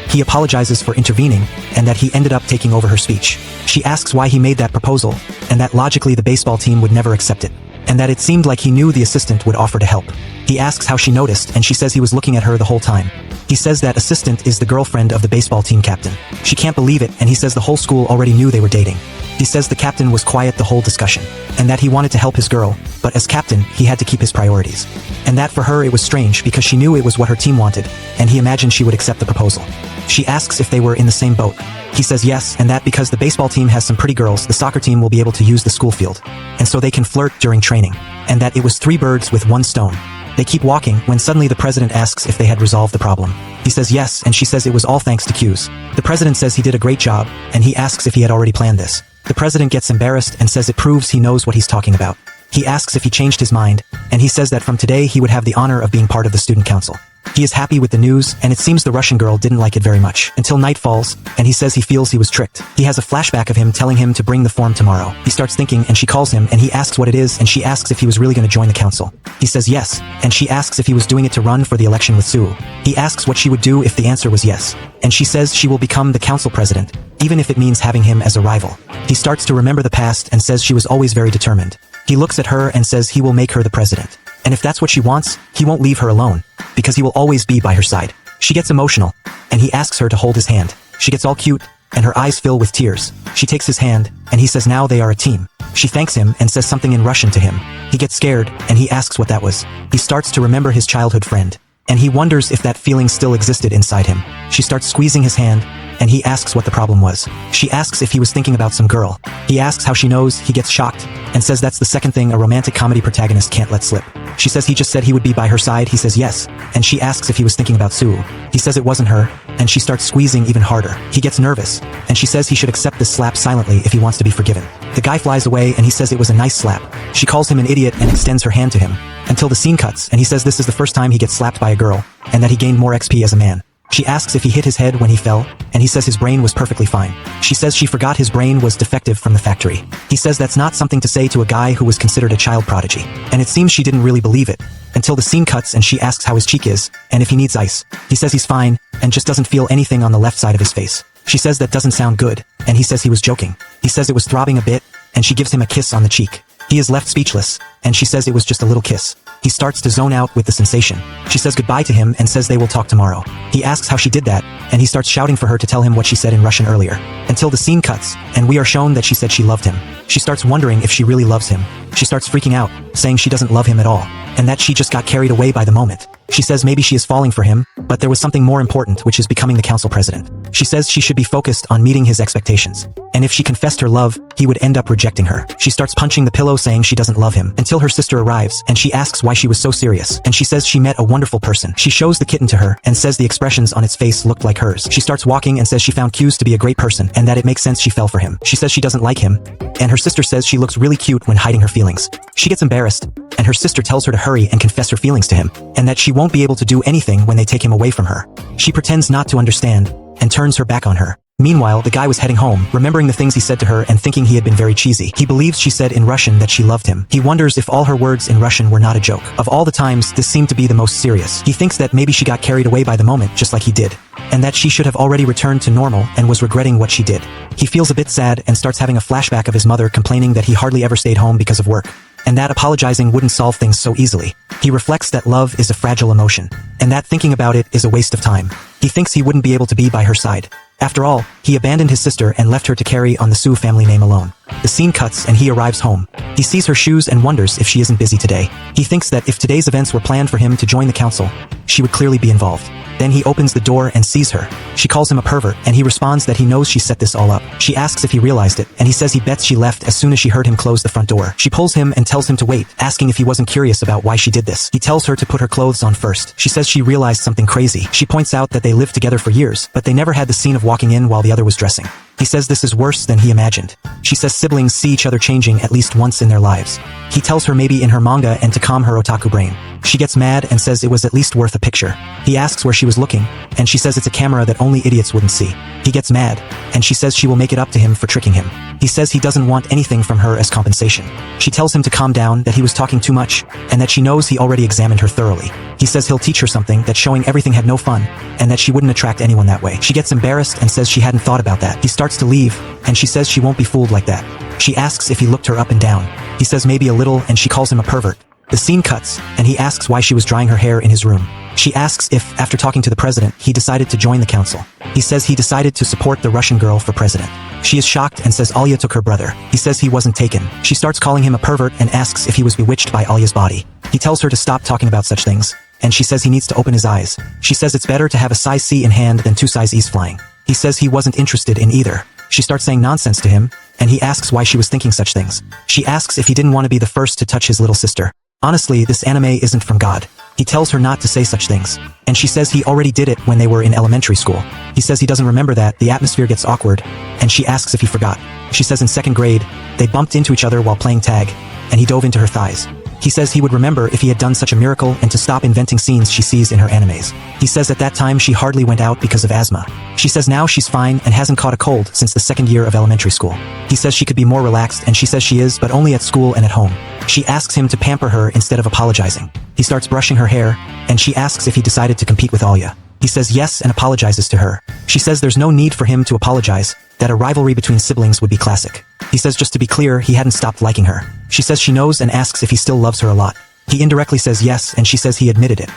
He apologizes for intervening, and that he ended up taking over her speech. She asks why he made that proposal, and that logically the baseball team would never accept it, and that it seemed like he knew the assistant would offer to help. He asks how she noticed, and she says he was looking at her the whole time. He says that assistant is the girlfriend of the baseball team captain. She can't believe it, and he says the whole school already knew they were dating. He says the captain was quiet the whole discussion, and that he wanted to help his girl, but as captain, he had to keep his priorities. And that for her it was strange because she knew it was what her team wanted, and he imagined she would accept the proposal. She asks if they were in the same boat. He says yes, and that because the baseball team has some pretty girls, the soccer team will be able to use the school field, and so they can flirt during training, and that it was 3 birds with 1 stone. They keep walking when suddenly the president asks if they had resolved the problem. He says yes, and she says it was all thanks to Q's. The president says he did a great job, and he asks if he had already planned this. The president gets embarrassed and says it proves he knows what he's talking about. He asks if he changed his mind, and he says that from today he would have the honor of being part of the student council. He is happy with the news, and it seems the Russian girl didn't like it very much, until night falls, and he says he feels he was tricked. He has a flashback of him telling him to bring the form tomorrow. He starts thinking, and she calls him, and he asks what it is, and she asks if he was really going to join the council. He says yes, and she asks if he was doing it to run for the election with Sue. He asks what she would do if the answer was yes, and she says she will become the council president, even if it means having him as a rival. He starts to remember the past and says she was always very determined. He looks at her and says he will make her the president. And if that's what she wants, he won't leave her alone, because he will always be by her side. She gets emotional, and he asks her to hold his hand. She gets all cute, and her eyes fill with tears. She takes his hand, and he says now they are a team. She thanks him and says something in Russian to him. He gets scared, and he asks what that was. He starts to remember his childhood friend, and he wonders if that feeling still existed inside him. She starts squeezing his hand, and he asks what the problem was. She asks if he was thinking about some girl. He asks how she knows. He gets shocked, and says that's the second thing a romantic comedy protagonist can't let slip. She says he just said he would be by her side. He says yes, and she asks if he was thinking about Sue. He says it wasn't her, and she starts squeezing even harder. He gets nervous, and she says he should accept this slap silently if he wants to be forgiven. The guy flies away, and he says it was a nice slap. She calls him an idiot and extends her hand to him, until the scene cuts, and he says this is the first time he gets slapped by a girl, and that he gained more XP as a man. She asks if he hit his head when he fell, and he says his brain was perfectly fine. She says she forgot his brain was defective from the factory. He says that's not something to say to a guy who was considered a child prodigy. And it seems she didn't really believe it, until the scene cuts and she asks how his cheek is, and if he needs ice. He says he's fine, and just doesn't feel anything on the left side of his face. She says that doesn't sound good, and he says he was joking. He says it was throbbing a bit, and she gives him a kiss on the cheek. He is left speechless, and she says it was just a little kiss. He starts to zone out with the sensation. She says goodbye to him and says they will talk tomorrow. He asks how she did that, and he starts shouting for her to tell him what she said in Russian earlier. Until the scene cuts, and we are shown that she said she loved him. She starts wondering if she really loves him. She starts freaking out, saying she doesn't love him at all, and that she just got carried away by the moment. She says maybe she is falling for him, but there was something more important, which is becoming the council president. She says she should be focused on meeting his expectations, and if she confessed her love, he would end up rejecting her. She starts punching the pillow saying she doesn't love him, until her sister arrives, and she asks why she was so serious, and she says she met a wonderful person. She shows the kitten to her, and says the expressions on its face looked like hers. She starts walking and says she found Q's to be a great person, and that it makes sense she fell for him. She says she doesn't like him, and her sister says she looks really cute when hiding her feelings. She gets embarrassed, and her sister tells her to hurry and confess her feelings to him, and that she won't be able to do anything when they take him away from her. She pretends not to understand, and turns her back on her. Meanwhile, the guy was heading home, remembering the things he said to her and thinking he had been very cheesy. He believes she said in Russian that she loved him. He wonders if all her words in Russian were not a joke. Of all the times, this seemed to be the most serious. He thinks that maybe she got carried away by the moment, just like he did, and that she should have already returned to normal and was regretting what she did. He feels a bit sad and starts having a flashback of his mother complaining that he hardly ever stayed home because of work, and that apologizing wouldn't solve things so easily. He reflects that love is a fragile emotion, and that thinking about it is a waste of time. He thinks he wouldn't be able to be by her side. After all, he abandoned his sister and left her to carry on the SEUS family name alone. The scene cuts and he arrives home. He sees her shoes and wonders if she isn't busy today. He thinks that if today's events were planned for him to join the council, she would clearly be involved. Then he opens the door and sees her. She calls him a pervert, and he responds that he knows she set this all up. She asks if he realized it, and he says he bets she left as soon as she heard him close the front door. She pulls him and tells him to wait, asking if he wasn't curious about why she did this. He tells her to put her clothes on first. She says she realized something crazy. She points out that they lived together for years, but they never had the scene of walking in while the other was dressing. He says this is worse than he imagined. She says siblings see each other changing at least once in their lives. He tells her maybe in her manga and to calm her otaku brain. She gets mad and says it was at least worth a picture. He asks where she was looking, and she says it's a camera that only idiots wouldn't see. He gets mad, and she says she will make it up to him for tricking him. He says he doesn't want anything from her as compensation. She tells him to calm down, that he was talking too much, and that she knows he already examined her thoroughly. He says he'll teach her something, that showing everything had no fun, and that she wouldn't attract anyone that way. She gets embarrassed and says she hadn't thought about that. He starts to leave, and she says she won't be fooled like that. She asks if he looked her up and down. He says maybe a little, and she calls him a pervert. The scene cuts, and he asks why she was drying her hair in his room. She asks if, after talking to the president, he decided to join the council. He says he decided to support the Russian girl for president. She is shocked and says Alya took her brother. He says he wasn't taken. She starts calling him a pervert and asks if he was bewitched by Alya's body. He tells her to stop talking about such things, and she says he needs to open his eyes. She says it's better to have a size C in hand than 2 size E's flying. He says he wasn't interested in either. She starts saying nonsense to him, and he asks why she was thinking such things. She asks if he didn't want to be the first to touch his little sister. Honestly, this anime isn't from God. He tells her not to say such things, and she says he already did it when they were in elementary school. He says he doesn't remember that. The atmosphere gets awkward, and she asks if he forgot. She says in 2nd grade, they bumped into each other while playing tag, and he dove into her thighs. He says he would remember if he had done such a miracle and to stop inventing scenes she sees in her animes. He says at that time she hardly went out because of asthma. She says now she's fine and hasn't caught a cold since the 2nd year of elementary school. He says she could be more relaxed, and she says she is, but only at school and at home. She asks him to pamper her instead of apologizing. He starts brushing her hair, and she asks if he decided to compete with Alya. He says yes and apologizes to her. She says there's no need for him to apologize, that a rivalry between siblings would be classic. He says just to be clear, he hadn't stopped liking her. She says she knows and asks if he still loves her a lot. He indirectly says yes, and she says he admitted it.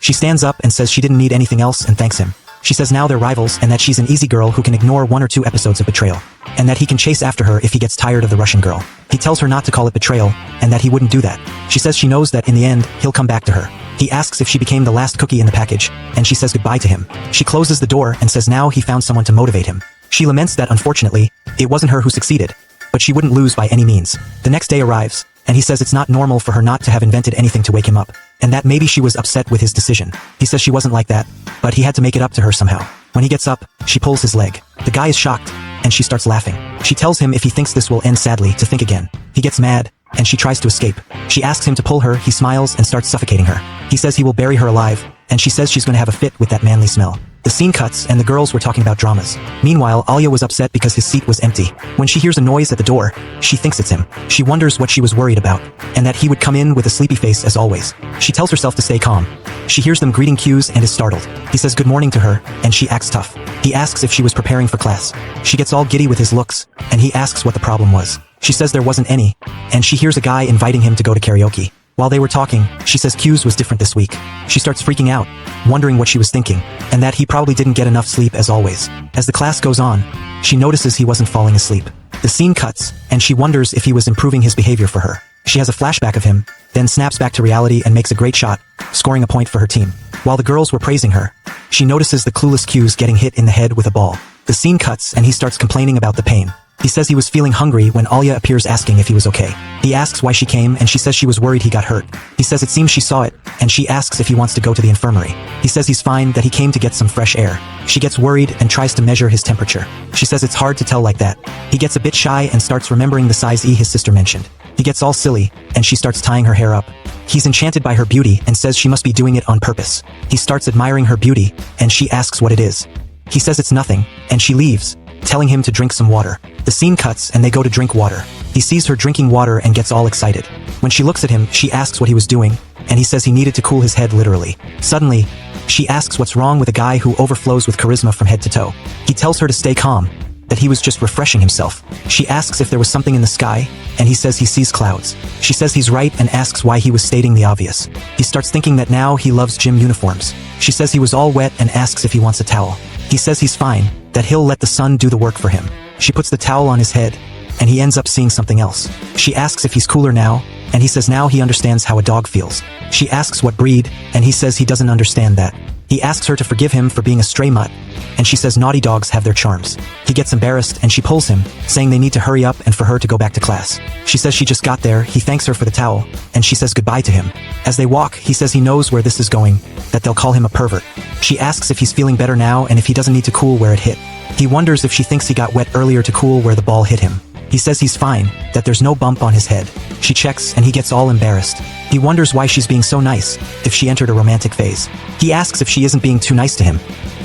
She stands up and says she didn't need anything else and thanks him. She says now they're rivals and that she's an easy girl who can ignore 1 or 2 episodes of betrayal, and that he can chase after her if he gets tired of the Russian girl. He tells her not to call it betrayal, and that he wouldn't do that. She says she knows that in the end, he'll come back to her. He asks if she became the last cookie in the package, and she says goodbye to him. She closes the door and says now he found someone to motivate him. She laments that unfortunately, it wasn't her who succeeded, but she wouldn't lose by any means. The next day arrives, and he says it's not normal for her not to have invented anything to wake him up, and that maybe she was upset with his decision. He says she wasn't like that, but he had to make it up to her somehow. When he gets up, she pulls his leg. The guy is shocked, and she starts laughing. She tells him if he thinks this will end sadly to think again. He gets mad, and she tries to escape. She asks him to pull her, he smiles and starts suffocating her. He says he will bury her alive, and she says she's going to have a fit with that manly smell. The scene cuts, and the girls were talking about dramas. Meanwhile, Alya was upset because his seat was empty. When she hears a noise at the door, she thinks it's him. She wonders what she was worried about, and that he would come in with a sleepy face as always. She tells herself to stay calm. She hears them greeting cues and is startled. He says good morning to her, and she acts tough. He asks if she was preparing for class. She gets all giddy with his looks, and he asks what the problem was. She says there wasn't any, and she hears a guy inviting him to go to karaoke. While they were talking, she says Q's was different this week. She starts freaking out, wondering what she was thinking, and that he probably didn't get enough sleep as always. As the class goes on, she notices he wasn't falling asleep. The scene cuts, and she wonders if he was improving his behavior for her. She has a flashback of him, then snaps back to reality and makes a great shot, scoring a point for her team. While the girls were praising her, she notices the clueless Q's getting hit in the head with a ball. The scene cuts, and he starts complaining about the pain. He says he was feeling hungry when Alya appears asking if he was okay. He asks why she came, and she says she was worried he got hurt. He says it seems she saw it, and she asks if he wants to go to the infirmary. He says he's fine, that he came to get some fresh air. She gets worried and tries to measure his temperature. She says it's hard to tell like that. He gets a bit shy and starts remembering the size E his sister mentioned. He gets all silly, and she starts tying her hair up. He's enchanted by her beauty and says she must be doing it on purpose. He starts admiring her beauty, and she asks what it is. He says it's nothing, and she leaves, telling him to drink some water. The scene cuts, and they go to drink water. He sees her drinking water and gets all excited. When she looks at him, she asks what he was doing, and he says he needed to cool his head literally. Suddenly, she asks what's wrong with a guy who overflows with charisma from head to toe. He tells her to stay calm, that he was just refreshing himself. She asks if there was something in the sky, and he says he sees clouds. She says he's right and asks why he was stating the obvious. He starts thinking that now he loves gym uniforms. She says he was all wet and asks if he wants a towel. He says he's fine, that he'll let the sun do the work for him. She puts the towel on his head, and he ends up seeing something else. She asks if he's cooler now, and he says now he understands how a dog feels. She asks what breed, and he says he doesn't understand that. He asks her to forgive him for being a stray mutt, and she says naughty dogs have their charms. He gets embarrassed and she pulls him, saying they need to hurry up and for her to go back to class. She says she just got there, he thanks her for the towel, and she says goodbye to him. As they walk, he says he knows where this is going, that they'll call him a pervert. She asks if he's feeling better now and if he doesn't need to cool where it hit. He wonders if she thinks he got wet earlier to cool where the ball hit him. He says he's fine, that there's no bump on his head. She checks and he gets all embarrassed. He wonders why she's being so nice, if she entered a romantic phase. He asks if she isn't being too nice to him.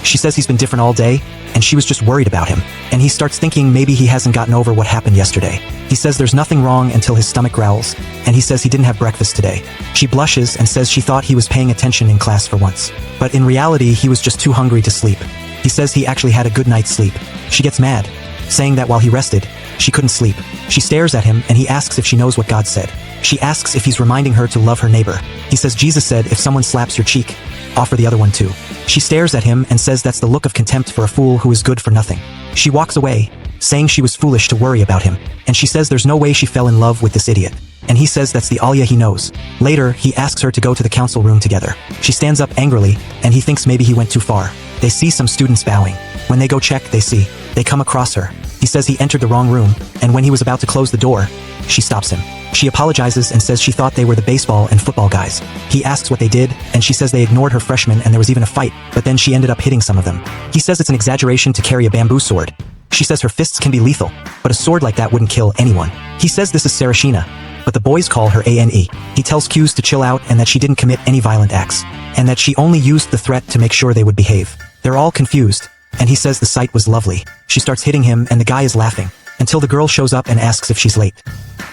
She says he's been different all day, and she was just worried about him. And he starts thinking maybe he hasn't gotten over what happened yesterday. He says there's nothing wrong until his stomach growls, and he says he didn't have breakfast today. She blushes and says she thought he was paying attention in class for once. But in reality, he was just too hungry to sleep. He says he actually had a good night's sleep. She gets mad, saying that while he rested, she couldn't sleep. She stares at him and he asks if she knows what God said. She asks if he's reminding her to love her neighbor. He says Jesus said if someone slaps your cheek, offer the other one too. She stares at him and says that's the look of contempt for a fool who is good for nothing. She walks away, saying she was foolish to worry about him, and she says there's no way she fell in love with this idiot. And he says that's the Aliyah he knows. Later, he asks her to go to the council room together. She stands up angrily, and he thinks maybe he went too far. They see some students bowing. When they go check, they come across her. He says he entered the wrong room, and when he was about to close the door, she stops him. She apologizes and says she thought they were the baseball and football guys. He asks what they did, and she says they ignored her freshmen and there was even a fight, but then she ended up hitting some of them. He says it's an exaggeration to carry a bamboo sword. She says her fists can be lethal, but a sword like that wouldn't kill anyone. He says this is Sarashina, but the boys call her Ane. He tells Q's to chill out and that she didn't commit any violent acts, and that she only used the threat to make sure they would behave. They're all confused, and he says the sight was lovely. She starts hitting him and the guy is laughing, until the girl shows up and asks if she's late.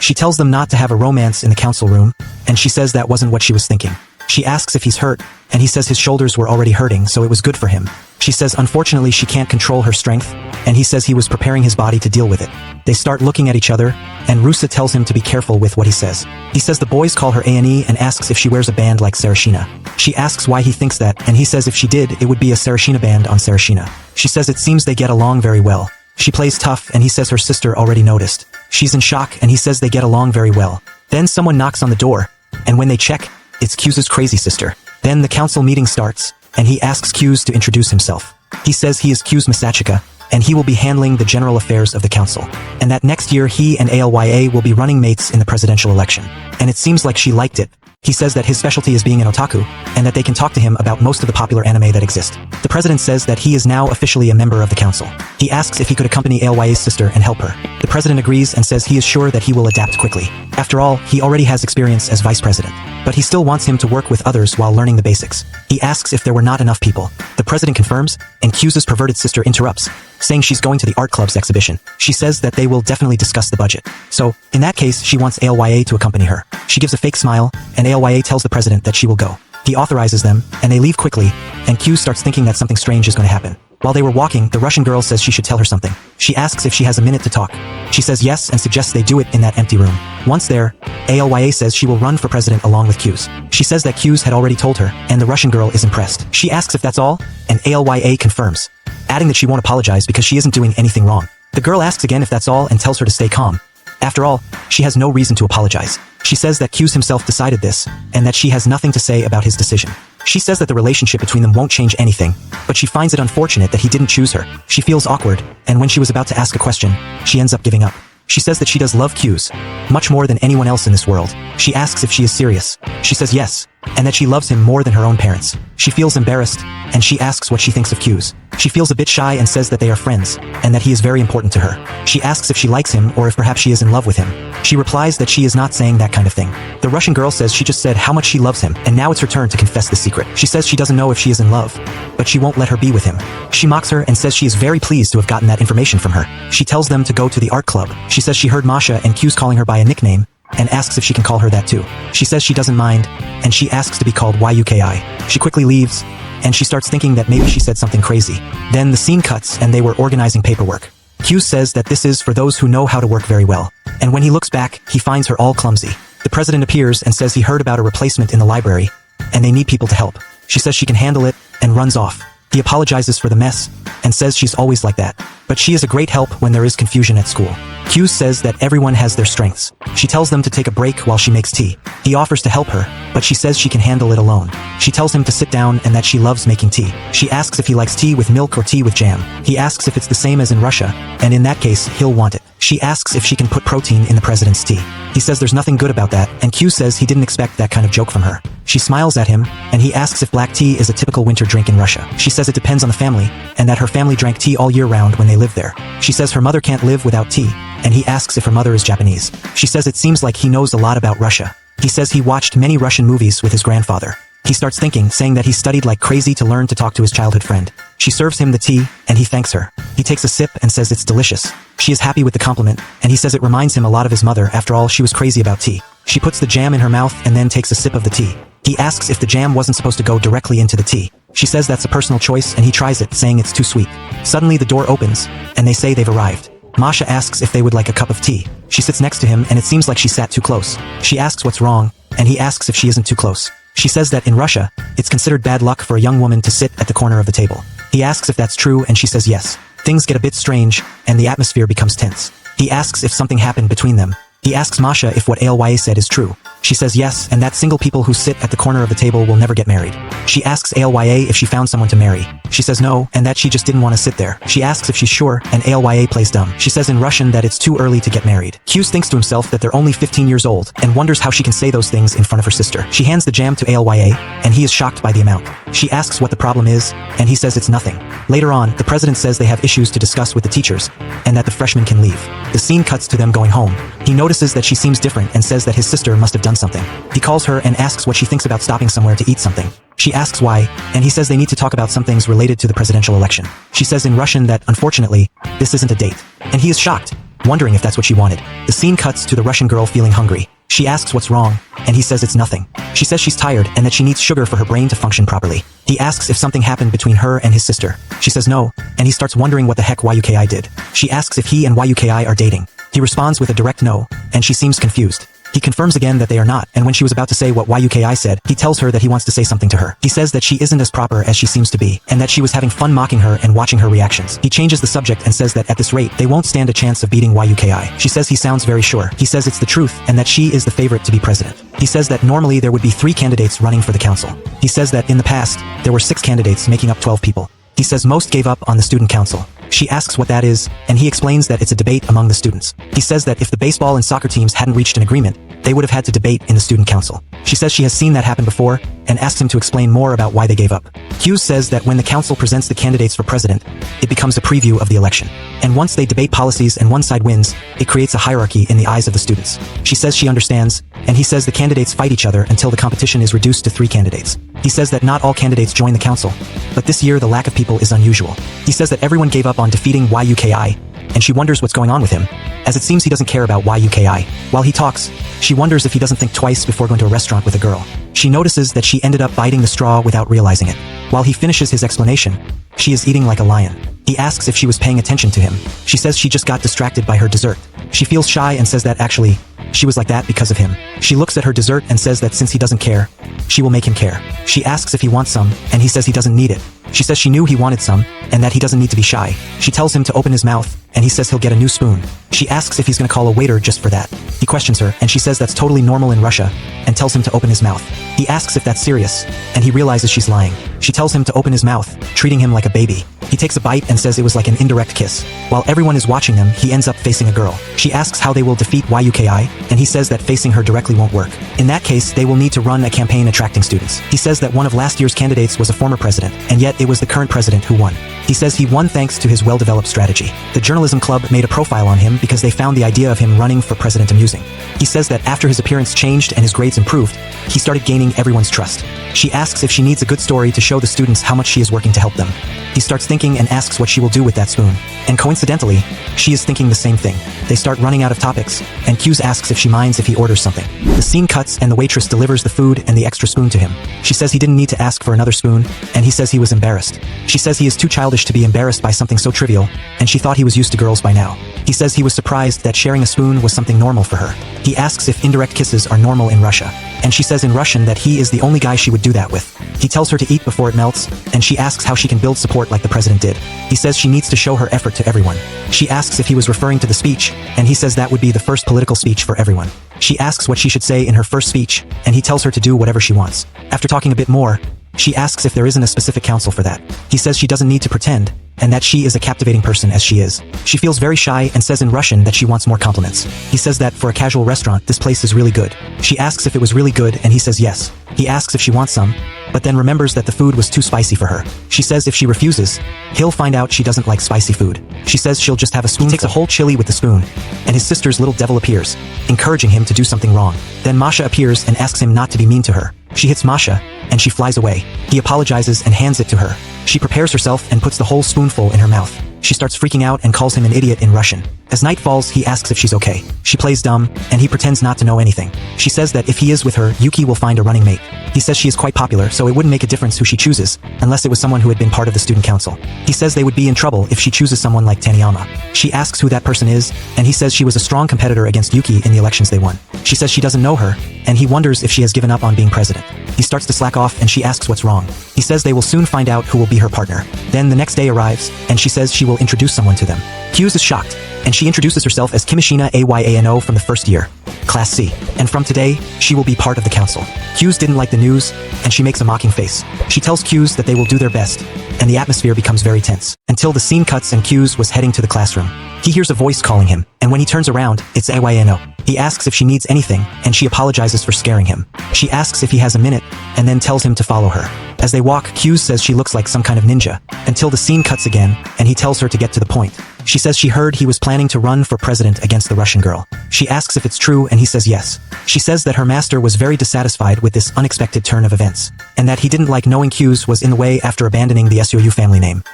She tells them not to have a romance in the council room, and she says that wasn't what she was thinking. She asks if he's hurt, and he says his shoulders were already hurting, so it was good for him. She says unfortunately she can't control her strength, and he says he was preparing his body to deal with it. They start looking at each other, and Russa tells him to be careful with what he says. He says the boys call her A&E and asks if she wears a band like Sarashina. She asks why he thinks that, and he says if she did, it would be a Sarashina band on Sarashina. She says it seems they get along very well. She plays tough, and he says her sister already noticed. She's in shock, and he says they get along very well. Then someone knocks on the door, and when they check, it's Q's crazy sister. Then the council meeting starts, and he asks Q's to introduce himself. He says he is Q's Misachika, and he will be handling the general affairs of the council, and that next year he and ALYA will be running mates in the presidential election. And it seems like she liked it. He says that his specialty is being an otaku, and that they can talk to him about most of the popular anime that exist. The president says that he is now officially a member of the council. He asks if he could accompany ALYA's sister and help her. The president agrees and says he is sure that he will adapt quickly. After all, he already has experience as vice president. But he still wants him to work with others while learning the basics. He asks if there were not enough people. The president confirms, and Q's perverted sister interrupts, saying she's going to the art club's exhibition. She says that they will definitely discuss the budget. So, in that case, she wants ALYA to accompany her. She gives a fake smile, and ALYA tells the president that she will go. He authorizes them, and they leave quickly, and Q starts thinking that something strange is going to happen. While they were walking, the Russian girl says she should tell her something. She asks if she has a minute to talk. She says yes and suggests they do it in that empty room. Once there, ALYA says she will run for president along with Q's. She says that Q's had already told her, and the Russian girl is impressed. She asks if that's all, and ALYA confirms, adding that she won't apologize because she isn't doing anything wrong. The girl asks again if that's all and tells her to stay calm. After all, she has no reason to apologize. She says that Q's himself decided this, and that she has nothing to say about his decision. She says that the relationship between them won't change anything, but she finds it unfortunate that he didn't choose her. She feels awkward, and when she was about to ask a question, she ends up giving up. She says that she does love Q's, much more than anyone else in this world. She asks if she is serious. She says yes, and that she loves him more than her own parents. She feels embarrassed, and she asks what she thinks of Q's. She feels a bit shy and says that they are friends, and that he is very important to her. She asks if she likes him or if perhaps she is in love with him. She replies that she is not saying that kind of thing. The Russian girl says she just said how much she loves him, and now it's her turn to confess the secret. She says she doesn't know if she is in love, but she won't let her be with him. She mocks her and says she is very pleased to have gotten that information from her. She tells them to go to the art club. She says she heard Masha and Q's calling her by a nickname, and asks if she can call her that too. She says she doesn't mind, and she asks to be called YUKI. She quickly leaves, and she starts thinking that maybe she said something crazy. Then the scene cuts and they were organizing paperwork. Q says that this is for those who know how to work very well. And when he looks back, he finds her all clumsy. The president appears and says he heard about a replacement in the library, and they need people to help. She says she can handle it, and runs off. He apologizes for the mess, and says she's always like that. But she is a great help when there is confusion at school. Q says that everyone has their strengths. She tells them to take a break while she makes tea. He offers to help her, but she says she can handle it alone. She tells him to sit down and that she loves making tea. She asks if he likes tea with milk or tea with jam. He asks if it's the same as in Russia, and in that case, he'll want it. She asks if she can put protein in the president's tea. He says there's nothing good about that, and Q says he didn't expect that kind of joke from her. She smiles at him, and he asks if black tea is a typical winter drink in Russia. She says it depends on the family, and that her family drank tea all year round when they lived there. She says her mother can't live without tea, and he asks if her mother is Japanese. She says it seems like he knows a lot about Russia. He says he watched many Russian movies with his grandfather. He starts thinking, saying that he studied like crazy to learn to talk to his childhood friend. She serves him the tea, and he thanks her. He takes a sip and says it's delicious. She is happy with the compliment, and he says it reminds him a lot of his mother. After all, she was crazy about tea. She puts the jam in her mouth and then takes a sip of the tea. He asks if the jam wasn't supposed to go directly into the tea. She says that's a personal choice, and he tries it, saying it's too sweet. Suddenly the door opens, and they say they've arrived. Masha asks if they would like a cup of tea. She sits next to him, and it seems like she sat too close. She asks what's wrong, and he asks if she isn't too close. She says that in Russia, it's considered bad luck for a young woman to sit at the corner of the table. He asks if that's true, and she says yes. Things get a bit strange, and the atmosphere becomes tense. He asks if something happened between them. He asks Masha if what Alya said is true. She says yes, and that single people who sit at the corner of the table will never get married. She asks Alya if she found someone to marry. She says no, and that she just didn't want to sit there. She asks if she's sure, and Alya plays dumb. She says in Russian that it's too early to get married. Q thinks to himself that they're only 15 years old, and wonders how she can say those things in front of her sister. She hands the jam to Alya, and he is shocked by the amount. She asks what the problem is, and he says it's nothing. Later on, the president says they have issues to discuss with the teachers, and that the freshmen can leave. The scene cuts to them going home. He notices that she seems different and says that his sister must have done something. He calls her and asks what she thinks about stopping somewhere to eat something. She asks why, and he says they need to talk about some things related to the presidential election. She says in Russian that, unfortunately, this isn't a date. And he is shocked, wondering if that's what she wanted. The scene cuts to the Russian girl feeling hungry. She asks what's wrong, and he says it's nothing. She says she's tired and that she needs sugar for her brain to function properly. He asks if something happened between her and his sister. She says no, and he starts wondering what the heck Yuki did. She asks if he and Yuki are dating. He responds with a direct no, and she seems confused. He confirms again that they are not, and when she was about to say what Yuki said, he tells her that he wants to say something to her. He says that she isn't as proper as she seems to be, and that she was having fun mocking her and watching her reactions. He changes the subject and says that at this rate, they won't stand a chance of beating Yuki. She says he sounds very sure. He says it's the truth, and that she is the favorite to be president. He says that normally there would be 3 candidates running for the council. He says that in the past, there were 6 candidates making up 12 people. He says most gave up on the student council. She asks what that is, and he explains that it's a debate among the students. He says that if the baseball and soccer teams hadn't reached an agreement, they would have had to debate in the student council. She says she has seen that happen before, and asks him to explain more about why they gave up. Hughes says that when the council presents the candidates for president, it becomes a preview of the election. And once they debate policies and one side wins, it creates a hierarchy in the eyes of the students. She says she understands, and he says the candidates fight each other until the competition is reduced to 3 candidates. He says that not all candidates join the council, but this year the lack of people is unusual. He says that everyone gave up on defeating Yuki, and she wonders what's going on with him, as it seems he doesn't care about Yuki. While he talks, she wonders if he doesn't think twice before going to a restaurant with a girl. She notices that she ended up biting the straw without realizing it. While he finishes his explanation, she is eating like a lion. He asks if she was paying attention to him. She says she just got distracted by her dessert. She feels shy and says that actually, she was like that because of him. She looks at her dessert and says that since he doesn't care, she will make him care. She asks if he wants some, and he says he doesn't need it. She says she knew he wanted some, and that he doesn't need to be shy. She tells him to open his mouth, and he says he'll get a new spoon. She asks if he's gonna call a waiter just for that. He questions her, and she says that's totally normal in Russia, and tells him to open his mouth. He asks if that's serious, and he realizes she's lying. She tells him to open his mouth, treating him like a baby. He takes a bite and says it was like an indirect kiss. While everyone is watching them, he ends up facing a girl. She asks how they will defeat Yuki, and he says that facing her directly won't work. In that case, they will need to run a campaign attracting students. He says that one of last year's candidates was a former president, and yet it was the current president who won. He says he won thanks to his well-developed strategy. The journalism club made a profile on him because they found the idea of him running for president amusing. He says that after his appearance changed and his grades improved, he started gaining everyone's trust. She asks if she needs a good story to show the students how much she is working to help them. He starts thinking thinking and asks what she will do with that spoon. And coincidentally, she is thinking the same thing. They start running out of topics, and Q's asks if she minds if he orders something. The scene cuts and the waitress delivers the food and the extra spoon to him. She says he didn't need to ask for another spoon, and he says he was embarrassed. She says he is too childish to be embarrassed by something so trivial, and she thought he was used to girls by now. He says he was surprised that sharing a spoon was something normal for her. He asks if indirect kisses are normal in Russia, and she says in Russian that he is the only guy she would do that with. He tells her to eat before it melts, and she asks how she can build support like the president did. He says she needs to show her effort to everyone. She asks if he was referring to the speech, and he says that would be the first political speech for everyone. She asks what she should say in her first speech, and he tells her to do whatever she wants. After talking a bit more, she asks if there isn't a specific counsel for that. He says she doesn't need to pretend, and that she is a captivating person as she is. She feels very shy and says in Russian that she wants more compliments. He says that for a casual restaurant, this place is really good. She asks if it was really good, and he says yes. He asks if she wants some, but then remembers that the food was too spicy for her. She says if she refuses, he'll find out she doesn't like spicy food. She says she'll just have a spoon. He takes a whole chili with the spoon, and his sister's little devil appears, encouraging him to do something wrong. Then Masha appears and asks him not to be mean to her. She hits Masha, and she flies away. He apologizes and hands it to her. She prepares herself and puts the whole spoonful in her mouth. She starts freaking out and calls him an idiot in Russian. As night falls, he asks if she's okay. She plays dumb, and he pretends not to know anything. She says that if he is with her, Yuki will find a running mate. He says she is quite popular, so it wouldn't make a difference who she chooses, unless it was someone who had been part of the student council. He says they would be in trouble if she chooses someone like Taniyama. She asks who that person is, and he says she was a strong competitor against Yuki in the elections they won. She says she doesn't know her, and he wonders if she has given up on being president. He starts to slack off, and she asks what's wrong. He says they will soon find out who will be her partner. Then the next day arrives, and she says she will introduce someone to them. Hughes is shocked, and she introduces herself as Kimishina Ayano from the first year, Class C. And from today, she will be part of the council. Hughes didn't like the news, and she makes a mocking face. She tells Hughes that they will do their best, and the atmosphere becomes very tense. Until the scene cuts and Hughes was heading to the classroom. He hears a voice calling him, and when he turns around, it's Ayano. He asks if she needs anything, and she apologizes for scaring him. She asks if he has a minute, and then tells him to follow her. As they walk, Hughes says she looks like some kind of ninja, until the scene cuts again, and he tells her to get to the point. She says she heard he was planning to run for president against the Russian girl. She asks if it's true, and he says yes. She says that her master was very dissatisfied with this unexpected turn of events, and that he didn't like knowing Hughes was in the way after abandoning the SEUS family name.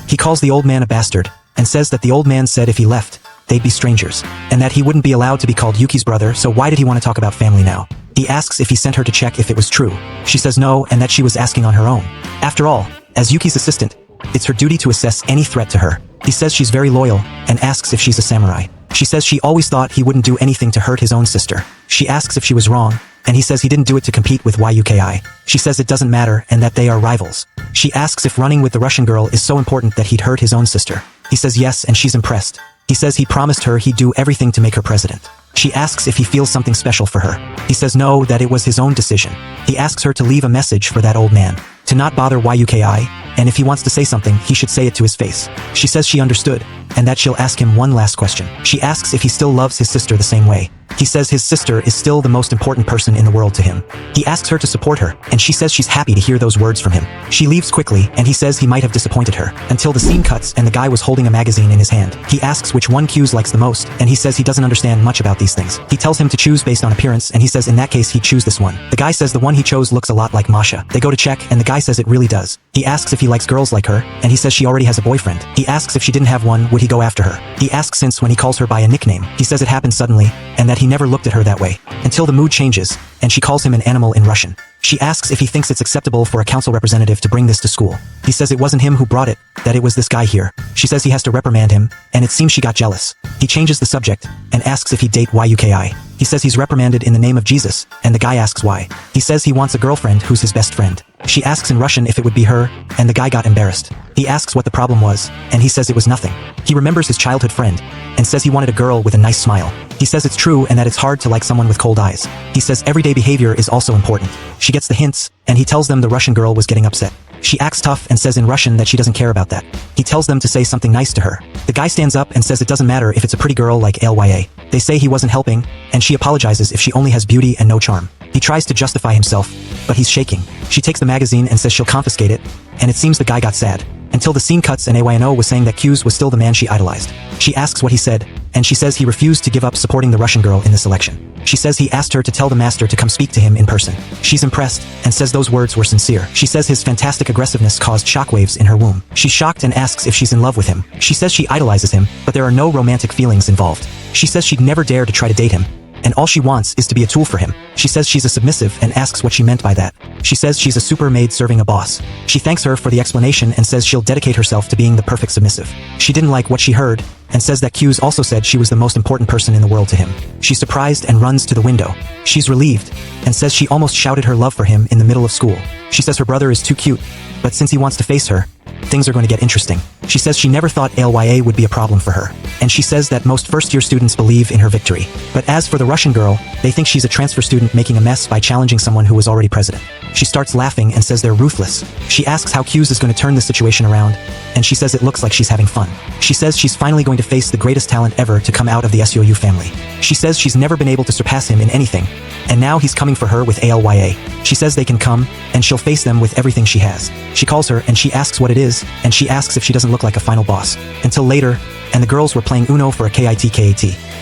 He calls the old man a bastard, and says that the old man said if he left, they'd be strangers, and that he wouldn't be allowed to be called Yuki's brother, so why did he want to talk about family now? He asks if he sent her to check if it was true. She says no, and that she was asking on her own. After all, as Yuki's assistant, it's her duty to assess any threat to her. He says she's very loyal, and asks if she's a samurai. She says she always thought he wouldn't do anything to hurt his own sister. She asks if she was wrong, and he says he didn't do it to compete with YUKI. She says it doesn't matter, and that they are rivals. She asks if running with the Russian girl is so important that he'd hurt his own sister. He says yes, and she's impressed. He says he promised her he'd do everything to make her president. She asks if he feels something special for her. He says no, that it was his own decision. He asks her to leave a message for that old man, to not bother YUKI, and if he wants to say something, he should say it to his face. She says she understood, and that she'll ask him one last question. She asks if he still loves his sister the same way. He says his sister is still the most important person in the world to him. He asks her to support her, and she says she's happy to hear those words from him. She leaves quickly, and he says he might have disappointed her, until the scene cuts and the guy was holding a magazine in his hand. He asks which one Hughes likes the most, and he says he doesn't understand much about these things. He tells him to choose based on appearance, and he says in that case he'd choose this one. The guy says the one he chose looks a lot like Masha. They go to check, and the guy says it really does. He asks if he likes girls like her, and he says she already has a boyfriend. He asks if she didn't have one, would he go after her? He asks since when he calls her by a nickname. He says it happened suddenly, and that he never looked at her that way, until the mood changes, and she calls him an animal in Russian. She asks if he thinks it's acceptable for a council representative to bring this to school. He says it wasn't him who brought it, that it was this guy here. She says he has to reprimand him, and it seems she got jealous. He changes the subject, and asks if he'd date YUKI. He says he's reprimanded in the name of Jesus, and the guy asks why. He says he wants a girlfriend who's his best friend. She asks in Russian if it would be her, and the guy got embarrassed. He asks what the problem was, and he says it was nothing. He remembers his childhood friend, and says he wanted a girl with a nice smile. He says it's true and that it's hard to like someone with cold eyes. He says everyday behavior is also important. She gets the hints, and he tells them the Russian girl was getting upset. She acts tough and says in Russian that she doesn't care about that. He tells them to say something nice to her. The guy stands up and says it doesn't matter if it's a pretty girl like Lya. They say he wasn't helping, and she apologizes if she only has beauty and no charm. He tries to justify himself, but he's shaking. She takes the magazine and says she'll confiscate it, and it seems the guy got sad. Until the scene cuts and Ayano was saying that Hughes was still the man she idolized. She asks what he said, and she says he refused to give up supporting the Russian girl in this election. She says he asked her to tell the master to come speak to him in person. She's impressed, and says those words were sincere. She says his fantastic aggressiveness caused shockwaves in her womb. She's shocked and asks if she's in love with him. She says she idolizes him, but there are no romantic feelings involved. She says she'd never dare to try to date him, and all she wants is to be a tool for him. She says she's a submissive and asks what she meant by that. She says she's a super maid serving a boss. She thanks her for the explanation and says she'll dedicate herself to being the perfect submissive. She didn't like what she heard, and says that Q's also said she was the most important person in the world to him. She's surprised and runs to the window. She's relieved, and says she almost shouted her love for him in the middle of school. She says her brother is too cute, but since he wants to face her, things are going to get interesting. She says she never thought ALYA would be a problem for her, and she says that most first-year students believe in her victory. But as for the Russian girl, they think she's a transfer student making a mess by challenging someone who was already president. She starts laughing and says they're ruthless. She asks how Q's is going to turn the situation around, and she says it looks like she's having fun. She says she's finally going to face the greatest talent ever to come out of the SEUS family. She says she's never been able to surpass him in anything, and now he's coming for her with ALYA. She says they can come, and she'll face them with everything she has. She calls her and she asks what it is, and she asks if she doesn't look like a final boss. Until later, and the girls were playing Uno for a KIT.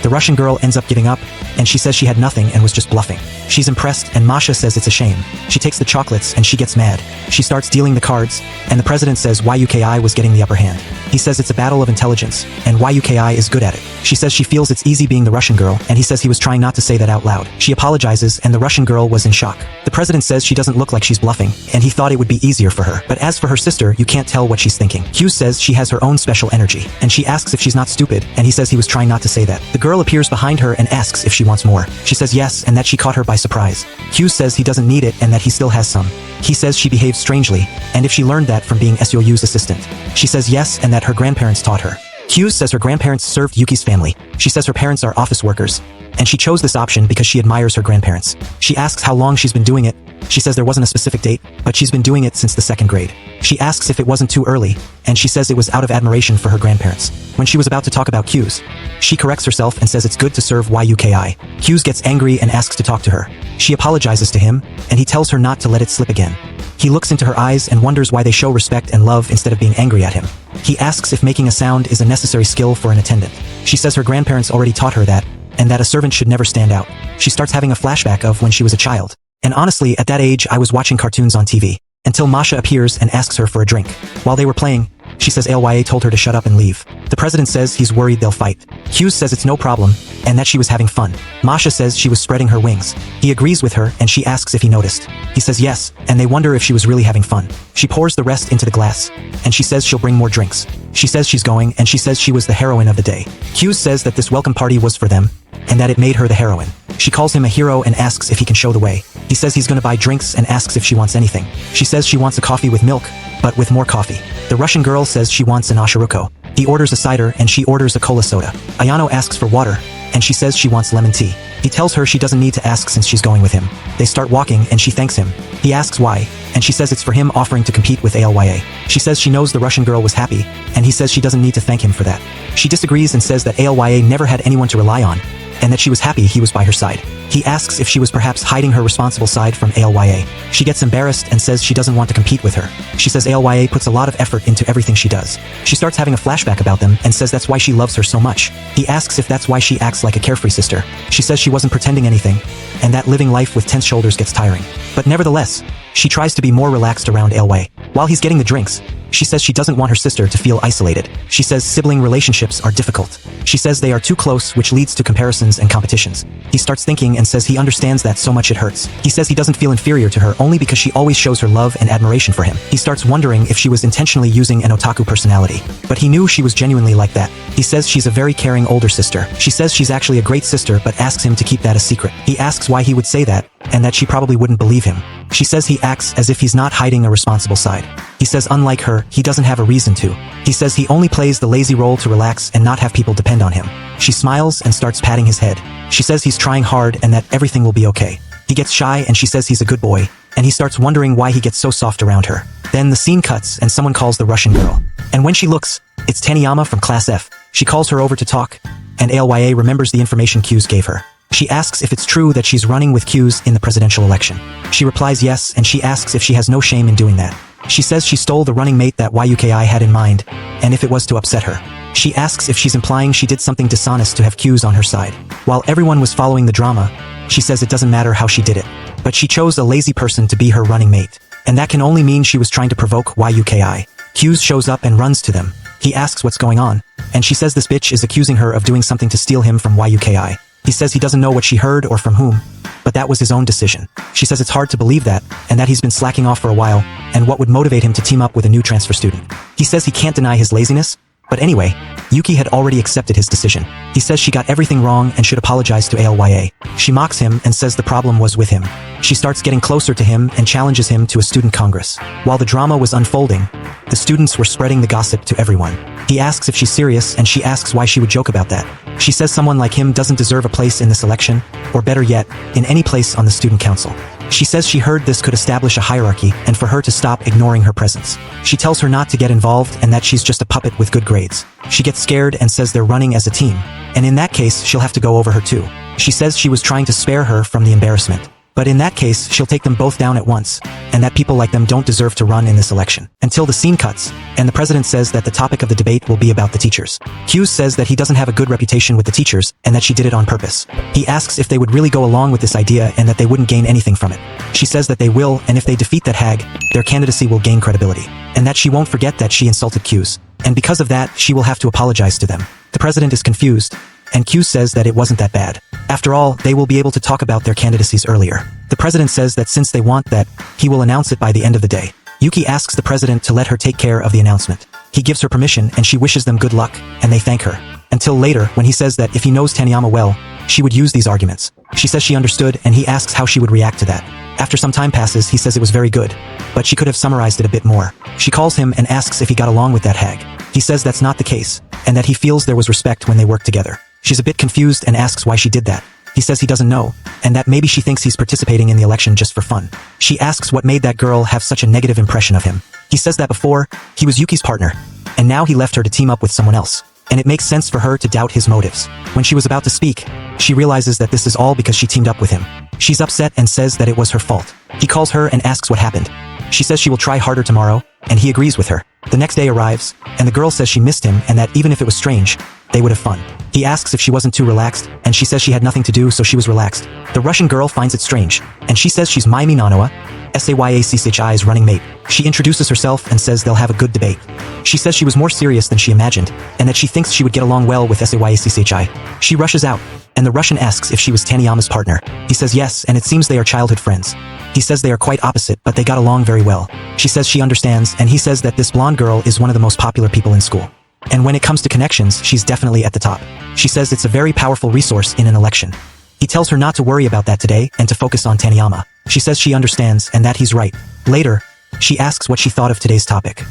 The Russian girl ends up giving up, and she says she had nothing and was just bluffing. She's impressed, and Masha says it's a shame. She takes the chocolates and she gets mad. She starts dealing the cards, and the president says YUKI was getting the upper hand. He says it's a battle of intelligence, and YUKI is good at it. She says she feels it's easy being the Russian girl, and he says he was trying not to say that out loud. She apologizes, and the Russian girl was in shock. The president says she doesn't look like she's bluffing, and he thought it would be easier for her. But as for her sister, you can't tell what she's thinking. Q says she has her own special energy, and she asks if she's not stupid, and he says he was trying not to say that. The girl appears behind her and asks if she wants more. She says yes, and that she caught her by surprise. Q says he doesn't need it and that he still has some. He says she behaves strangely, and if she learned that from being SEU's assistant. She says yes, and that her grandparents taught her. Q says her grandparents served Yuki's family. She says her parents are office workers, and she chose this option because she admires her grandparents. She asks how long she's been doing it. She says there wasn't a specific date, but she's been doing it since the 2nd grade. She asks if it wasn't too early, and she says it was out of admiration for her grandparents. When she was about to talk about Q's, she corrects herself and says it's good to serve YUKI. Q's gets angry and asks to talk to her. She apologizes to him, and he tells her not to let it slip again. He looks into her eyes and wonders why they show respect and love instead of being angry at him. He asks if making a sound is a necessary skill for an attendant. She says her grandparents already taught her that, and that a servant should never stand out. She starts having a flashback of when she was a child. And honestly, at that age, I was watching cartoons on TV. Until Masha appears and asks her for a drink. While they were playing, she says ALYA told her to shut up and leave. The president says he's worried they'll fight. Hughes says it's no problem, and that she was having fun. Masha says she was spreading her wings. He agrees with her, and she asks if he noticed. He says yes, and they wonder if she was really having fun. She pours the rest into the glass, and she says she'll bring more drinks. She says she's going, and she says she was the heroine of the day. Hughes says that this welcome party was for them, and that it made her the heroine. She calls him a hero and asks if he can show the way. He says he's gonna buy drinks and asks if she wants anything. She says she wants a coffee with milk, but with more coffee. The Russian girl says she wants an ashiruko. He orders a cider and she orders a cola soda. Ayano asks for water, and she says she wants lemon tea. He tells her she doesn't need to ask since she's going with him. They start walking and she thanks him. He asks why, and she says it's for him offering to compete with ALYA. She says she knows the Russian girl was happy, and he says she doesn't need to thank him for that. She disagrees and says that ALYA never had anyone to rely on, and that she was happy he was by her side. He asks if she was perhaps hiding her responsible side from ALYA. She gets embarrassed and says she doesn't want to compete with her. She says ALYA puts a lot of effort into everything she does. She starts having a flashback about them and says that's why she loves her so much. He asks if that's why she acts like a carefree sister. She says she wasn't pretending anything, and that living life with tense shoulders gets tiring. But nevertheless, she tries to be more relaxed around ALYA. While he's getting the drinks, she says she doesn't want her sister to feel isolated. She says sibling relationships are difficult. She says they are too close, which leads to comparisons and competitions. He starts thinking and says he understands that so much it hurts. He says he doesn't feel inferior to her only because she always shows her love and admiration for him. He starts wondering if she was intentionally using an otaku personality, but he knew she was genuinely like that. He says she's a very caring older sister. She says she's actually a great sister but asks him to keep that a secret. He asks why he would say that, and that she probably wouldn't believe him. She says he acts as if he's not hiding a responsible side. He says unlike her, he doesn't have a reason to. He says he only plays the lazy role to relax and not have people depend on him. She smiles and starts patting his head. She says he's trying hard and that everything will be okay. He gets shy and she says he's a good boy, and he starts wondering why he gets so soft around her. Then the scene cuts and someone calls the Russian girl. And when she looks, it's Taniyama from Class F. She calls her over to talk, and ALYA remembers the information Q's gave her. She asks if it's true that she's running with Q's in the presidential election. She replies yes, and she asks if she has no shame in doing that. She says she stole the running mate that YUKI had in mind, and if it was to upset her. She asks if she's implying she did something dishonest to have Q's on her side. While everyone was following the drama, she says it doesn't matter how she did it. But she chose a lazy person to be her running mate. And that can only mean she was trying to provoke Yuki. Q's shows up and runs to them. He asks what's going on, and she says this bitch is accusing her of doing something to steal him from Yuki. He says he doesn't know what she heard or from whom, but that was his own decision. She says it's hard to believe that, and that he's been slacking off for a while, and what would motivate him to team up with a new transfer student. He says he can't deny his laziness, but anyway, Yuki had already accepted his decision. He says she got everything wrong and should apologize to Alya. She mocks him and says the problem was with him. She starts getting closer to him and challenges him to a student congress. While the drama was unfolding, the students were spreading the gossip to everyone. He asks if she's serious and she asks why she would joke about that. She says someone like him doesn't deserve a place in this election, or better yet, in any place on the student council. She says she heard this could establish a hierarchy and for her to stop ignoring her presence. She tells her not to get involved and that she's just a puppet with good grades. She gets scared and says they're running as a team, and in that case she'll have to go over her too. She says she was trying to spare her from the embarrassment. But in that case, she'll take them both down at once, and that people like them don't deserve to run in this election. Until the scene cuts, and the president says that the topic of the debate will be about the teachers. Hughes says that he doesn't have a good reputation with the teachers, and that she did it on purpose. He asks if they would really go along with this idea and that they wouldn't gain anything from it. She says that they will, and if they defeat that hag, their candidacy will gain credibility. And that she won't forget that she insulted Hughes. And because of that, she will have to apologize to them. The president is confused, and Q says that it wasn't that bad. After all, they will be able to talk about their candidacies earlier. The president says that since they want that, he will announce it by the end of the day. Yuki asks the president to let her take care of the announcement. He gives her permission and she wishes them good luck, and they thank her. Until later, when he says that if he knows Taniyama well, she would use these arguments. She says she understood and he asks how she would react to that. After some time passes, he says it was very good, but she could have summarized it a bit more. She calls him and asks if he got along with that hag. He says that's not the case, and that he feels there was respect when they worked together. She's a bit confused and asks why she did that. He says he doesn't know, and that maybe she thinks he's participating in the election just for fun. She asks what made that girl have such a negative impression of him. He says that before, he was Yuki's partner, and now he left her to team up with someone else. And it makes sense for her to doubt his motives. When she was about to speak, she realizes that this is all because she teamed up with him. She's upset and says that it was her fault. He calls her and asks what happened. She says she will try harder tomorrow, and he agrees with her. The next day arrives, and the girl says she missed him and that even if it was strange, they would have fun. He asks if she wasn't too relaxed, and she says she had nothing to do so she was relaxed. The Russian girl finds it strange, and she says she's Maimi Nanoa, SAYACCHI's running mate. She introduces herself and says they'll have a good debate. She says she was more serious than she imagined, and that she thinks she would get along well with SAYACCHI. She rushes out, and the Russian asks if she was Taniyama's partner. He says yes, and it seems they are childhood friends. He says they are quite opposite, but they got along very well. She says she understands, and he says that this blonde girl is one of the most popular people in school. And when it comes to connections, she's definitely at the top. She says it's a very powerful resource in an election. He tells her not to worry about that today and to focus on Taniyama. She says she understands and that he's right. Later, she asks what she thought of today's topic.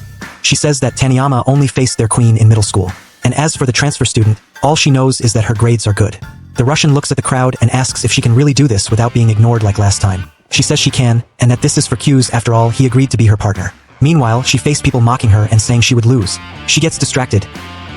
She says that Taniyama only faced their queen in middle school. And as for the transfer student, all she knows is that her grades are good. The Russian looks at the crowd and asks if she can really do this without being ignored like last time. She says she can, and that this is for Q's. After all, he agreed to be her partner. Meanwhile, she faced people mocking her and saying she would lose. She gets distracted,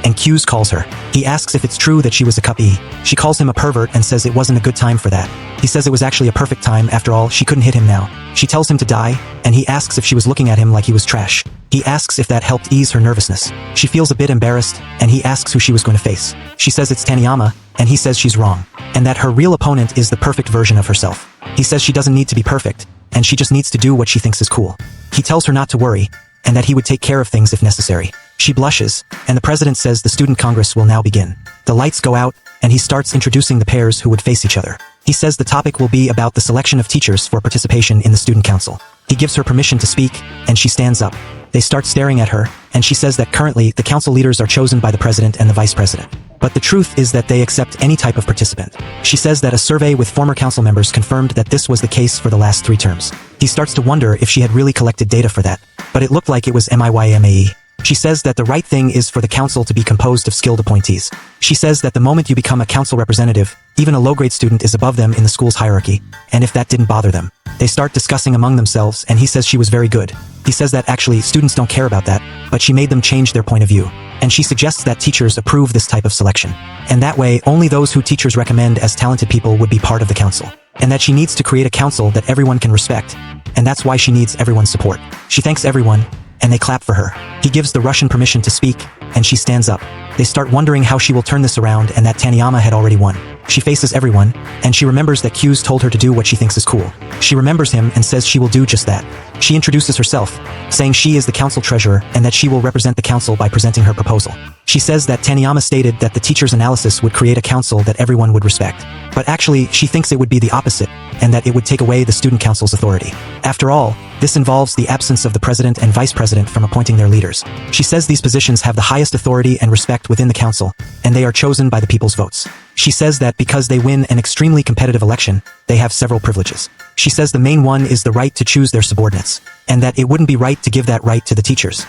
and Q's calls her. He asks if it's true that she was a cup E. She calls him a pervert and says it wasn't a good time for that. He says it was actually a perfect time. After all, she couldn't hit him now. She tells him to die, and he asks if she was looking at him like he was trash. He asks if that helped ease her nervousness. She feels a bit embarrassed, and he asks who she was going to face. She says it's Taniyama, and he says she's wrong, and that her real opponent is the perfect version of herself. He says she doesn't need to be perfect, and she just needs to do what she thinks is cool. He tells her not to worry, and that he would take care of things if necessary. She blushes, and the president says the student congress will now begin. The lights go out, and he starts introducing the pairs who would face each other. He says the topic will be about the selection of teachers for participation in the student council. He gives her permission to speak, and she stands up. They start staring at her, and she says that currently the council leaders are chosen by the president and the vice president. But the truth is that they accept any type of participant. She says that a survey with former council members confirmed that this was the case for the last 3 terms. He starts to wonder if she had really collected data for that, but it looked like it was MIYMAE. She says that the right thing is for the council to be composed of skilled appointees. She says that the moment you become a council representative, even a low-grade student is above them in the school's hierarchy, and if that didn't bother them, they start discussing among themselves, and he says she was very good. He says that actually students don't care about that, but she made them change their point of view. And she suggests that teachers approve this type of selection. And that way, only those who teachers recommend as talented people would be part of the council. And that she needs to create a council that everyone can respect, and that's why she needs everyone's support. She thanks everyone, and they clap for her. He gives the Russian permission to speak, and she stands up. They start wondering how she will turn this around and that Taniyama had already won. She faces everyone, and she remembers that Q's told her to do what she thinks is cool. She remembers him and says she will do just that. She introduces herself, saying she is the council treasurer and that she will represent the council by presenting her proposal. She says that Taniyama stated that the teacher's analysis would create a council that everyone would respect. But actually, she thinks it would be the opposite, and that it would take away the student council's authority. After all, this involves the absence of the president and vice president from appointing their leaders. She says these positions have the highest authority and respect within the council, and they are chosen by the people's votes. She says that because they win an extremely competitive election, they have several privileges. She says the main one is the right to choose their subordinates, and that it wouldn't be right to give that right to the teachers,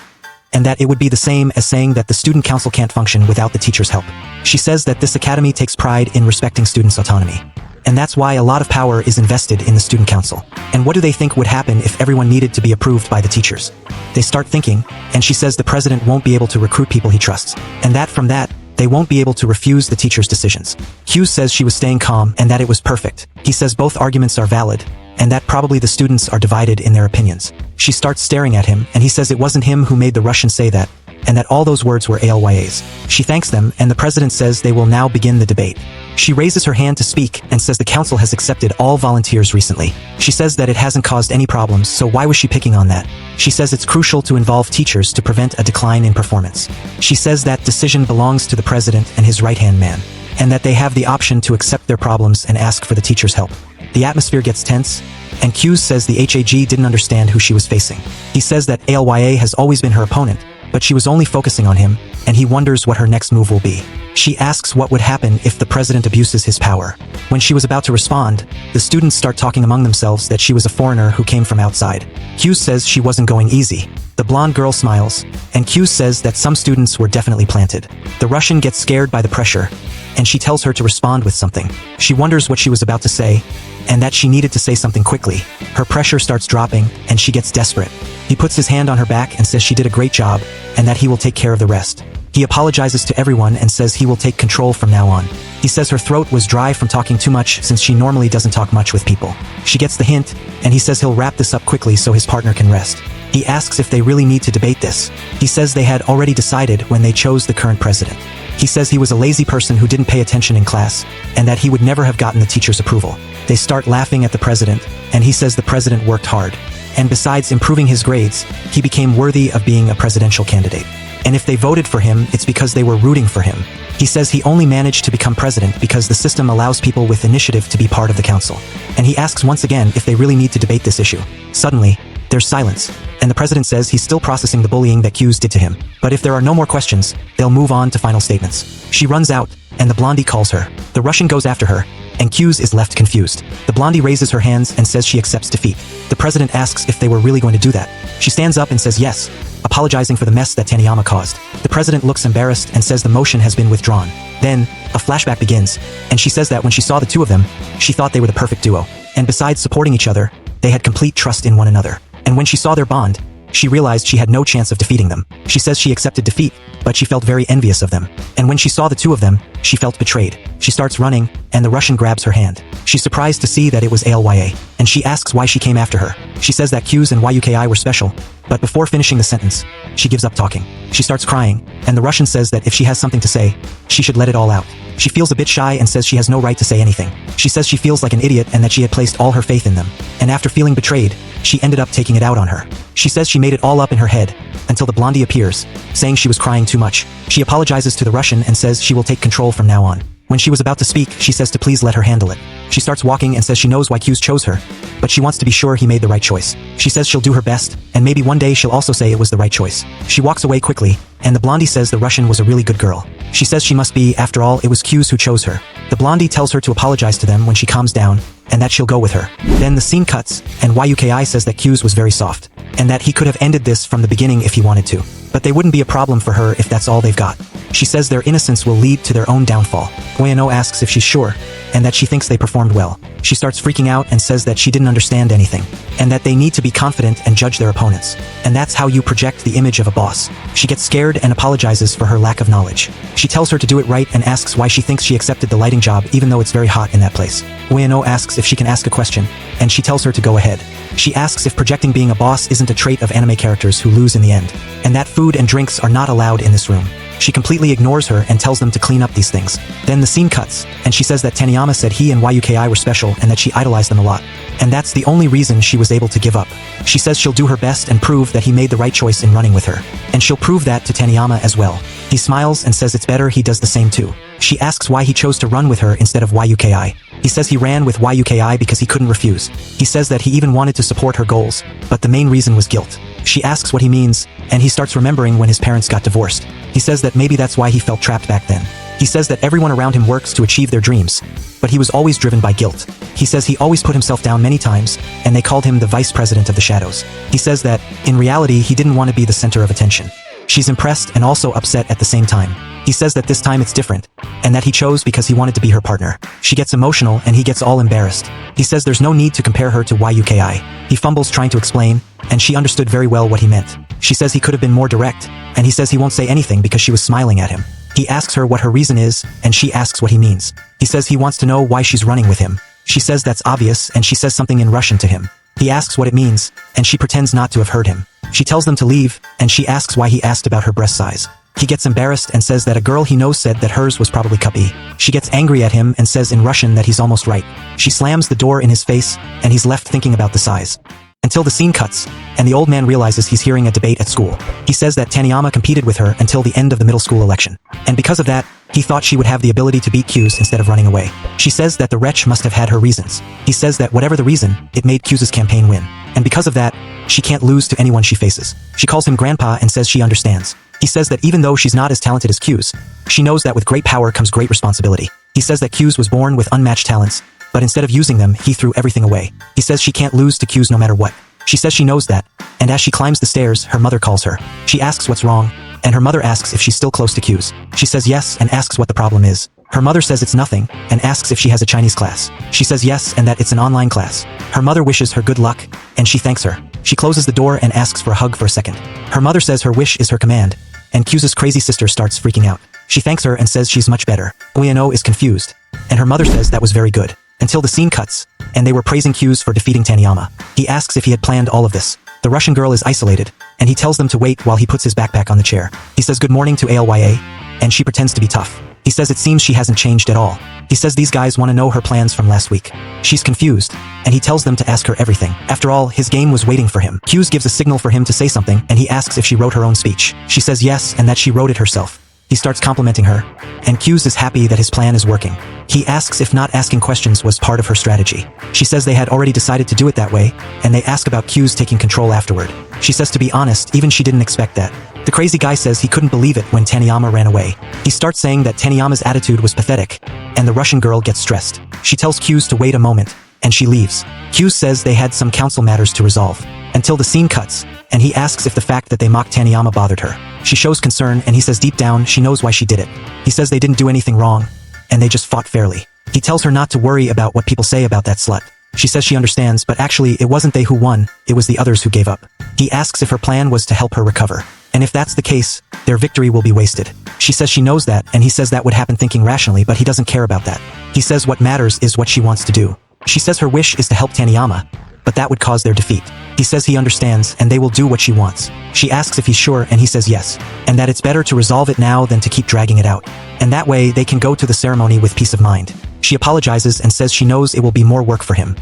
and that it would be the same as saying that the student council can't function without the teachers' help. She says that this academy takes pride in respecting students' autonomy, and that's why a lot of power is invested in the student council. And what do they think would happen if everyone needed to be approved by the teachers? They start thinking, and she says the president won't be able to recruit people he trusts, and that from that, they won't be able to refuse the teacher's decisions. Hughes says she was staying calm and that it was perfect. He says both arguments are valid, and that probably the students are divided in their opinions. She starts staring at him, and he says it wasn't him who made the Russian say that, and that all those words were ALYAs. She thanks them, and the president says they will now begin the debate. She raises her hand to speak and says the council has accepted all volunteers recently. She says that it hasn't caused any problems, so why was she picking on that? She says it's crucial to involve teachers to prevent a decline in performance. She says that decision belongs to the president and his right-hand man, and that they have the option to accept their problems and ask for the teacher's help. The atmosphere gets tense, and Hughes says the HAG didn't understand who she was facing. He says that ALYA has always been her opponent, but she was only focusing on him, and he wonders what her next move will be. She asks what would happen if the president abuses his power. When she was about to respond, the students start talking among themselves that she was a foreigner who came from outside. Hughes says she wasn't going easy. The blonde girl smiles, and Hughes says that some students were definitely planted. The Russian gets scared by the pressure, and she tells her to respond with something. She wonders what she was about to say, and that she needed to say something quickly. Her pressure starts dropping, and she gets desperate. He puts his hand on her back and says she did a great job, and that he will take care of the rest. He apologizes to everyone and says he will take control from now on. He says her throat was dry from talking too much since she normally doesn't talk much with people. She gets the hint, and he says he'll wrap this up quickly so his partner can rest. He asks if they really need to debate this. He says they had already decided when they chose the current president. He says he was a lazy person who didn't pay attention in class, and that he would never have gotten the teacher's approval. They start laughing at the president, and he says the president worked hard, and besides improving his grades, he became worthy of being a presidential candidate. And if they voted for him, it's because they were rooting for him. He says he only managed to become president because the system allows people with initiative to be part of the council. And he asks once again if they really need to debate this issue. Suddenly, there's silence, and the president says he's still processing the bullying that Hughes did to him. But if there are no more questions, they'll move on to final statements. She runs out, and the blondie calls her. The Russian goes after her, and Hughes is left confused. The blondie raises her hands and says she accepts defeat. The president asks if they were really going to do that. She stands up and says yes, apologizing for the mess that Taniyama caused. The president looks embarrassed and says the motion has been withdrawn. Then, a flashback begins, and she says that when she saw the two of them, she thought they were the perfect duo. And besides supporting each other, they had complete trust in one another. And when she saw their bond, she realized she had no chance of defeating them. She says she accepted defeat, but she felt very envious of them. And when she saw the two of them, she felt betrayed. She starts running, and the Russian grabs her hand. She's surprised to see that it was ALYA, and she asks why she came after her. She says that Q's and YUKI were special, but before finishing the sentence, she gives up talking. She starts crying, and the Russian says that if she has something to say, she should let it all out. She feels a bit shy and says she has no right to say anything. She says she feels like an idiot and that she had placed all her faith in them. And after feeling betrayed, she ended up taking it out on her. She says she made it all up in her head, until the blondie appears, saying she was crying too much. She apologizes to the Russian and says she will take control from now on. When she was about to speak, she says to please let her handle it. She starts walking and says she knows why Hughes chose her, but she wants to be sure he made the right choice. She says she'll do her best, and maybe one day she'll also say it was the right choice. She walks away quickly, and the blondie says the Russian was a really good girl. She says she must be, after all, it was Hughes who chose her. The blondie tells her to apologize to them when she calms down, and that she'll go with her. Then the scene cuts, and YUKI says that Hughes was very soft, and that he could have ended this from the beginning if he wanted to. But they wouldn't be a problem for her if that's all they've got. She says their innocence will lead to their own downfall. Ueno asks if she's sure, and that she thinks they performed well. She starts freaking out and says that she didn't understand anything, and that they need to be confident and judge their opponents. And that's how you project the image of a boss. She gets scared and apologizes for her lack of knowledge. She tells her to do it right and asks why she thinks she accepted the lighting job even though it's very hot in that place. Ueno asks if she can ask a question, and she tells her to go ahead. She asks if projecting being a boss isn't a trait of anime characters who lose in the end, and that food and drinks are not allowed in this room. She completely ignores her and tells them to clean up these things. Then the scene cuts, and she says that Taniyama said he and Yuki were special and that she idolized them a lot. And that's the only reason she was able to give up. She says she'll do her best and prove that he made the right choice in running with her. And she'll prove that to Taniyama as well. He smiles and says it's better he does the same too. She asks why he chose to run with her instead of Yuki. He says he ran with Yuki because he couldn't refuse. He says that he even wanted to support her goals, but the main reason was guilt. She asks what he means, and he starts remembering when his parents got divorced. He says that maybe that's why he felt trapped back then. He says that everyone around him works to achieve their dreams, but he was always driven by guilt. He says he always put himself down many times, and they called him the vice president of the shadows. He says that, in reality, he didn't want to be the center of attention. She's impressed and also upset at the same time. He says that this time it's different, and that he chose because he wanted to be her partner. She gets emotional and he gets all embarrassed. He says there's no need to compare her to Yuki. He fumbles trying to explain, and she understood very well what he meant. She says he could have been more direct, and he says he won't say anything because she was smiling at him. He asks her what her reason is, and she asks what he means. He says he wants to know why she's running with him. She says that's obvious, and she says something in Russian to him. He asks what it means, and she pretends not to have heard him. She tells them to leave, and she asks why he asked about her breast size. He gets embarrassed and says that a girl he knows said that hers was probably cuppy. She gets angry at him and says in Russian that he's almost right. She slams the door in his face, and he's left thinking about the size. Until the scene cuts, and the old man realizes he's hearing a debate at school. He says that Taniyama competed with her until the end of the middle school election. And because of that, he thought she would have the ability to beat Q's instead of running away. She says that the wretch must have had her reasons. He says that whatever the reason, it made Q's campaign win. And because of that, she can't lose to anyone she faces. She calls him grandpa and says she understands. He says that even though she's not as talented as Q's, she knows that with great power comes great responsibility. He says that Q's was born with unmatched talents, but instead of using them, he threw everything away. He says she can't lose to Q's no matter what. She says she knows that, and as she climbs the stairs, her mother calls her. She asks what's wrong, and her mother asks if she's still close to Q's. She says yes and asks what the problem is. Her mother says it's nothing, and asks if she has a Chinese class. She says yes and that it's an online class. Her mother wishes her good luck, and she thanks her. She closes the door and asks for a hug for a second. Her mother says her wish is her command, and Q's crazy sister starts freaking out. She thanks her and says she's much better. Ueno is confused, and her mother says that was very good. Until the scene cuts, and they were praising Q's for defeating Taniyama. He asks if he had planned all of this. The Russian girl is isolated, and he tells them to wait while he puts his backpack on the chair. He says good morning to Alya, and she pretends to be tough. He says it seems she hasn't changed at all. He says these guys want to know her plans from last week. She's confused, and he tells them to ask her everything. After all, his game was waiting for him. Q's gives a signal for him to say something, and he asks if she wrote her own speech. She says yes and that she wrote it herself. He starts complimenting her, and Q's is happy that his plan is working. He asks if not asking questions was part of her strategy. She says they had already decided to do it that way, and they ask about Q's taking control afterward. She says to be honest, even she didn't expect that. The crazy guy says he couldn't believe it when Taniyama ran away. He starts saying that Taniyama's attitude was pathetic, and the Russian girl gets stressed. She tells Q's to wait a moment, and she leaves. Q's says they had some council matters to resolve. Until the scene cuts, and he asks if the fact that they mocked Taniyama bothered her. She shows concern, and he says deep down she knows why she did it. He says they didn't do anything wrong, and they just fought fairly. He tells her not to worry about what people say about that slut. She says she understands, but actually it wasn't they who won, it was the others who gave up. He asks if her plan was to help her recover. And if that's the case, their victory will be wasted. She says she knows that, and he says that would happen thinking rationally, but he doesn't care about that. He says what matters is what she wants to do. She says her wish is to help Taniyama, but that would cause their defeat. He says he understands, and they will do what she wants. She asks if he's sure, and he says yes, and that it's better to resolve it now than to keep dragging it out. And that way, they can go to the ceremony with peace of mind. She apologizes and says she knows it will be more work for him.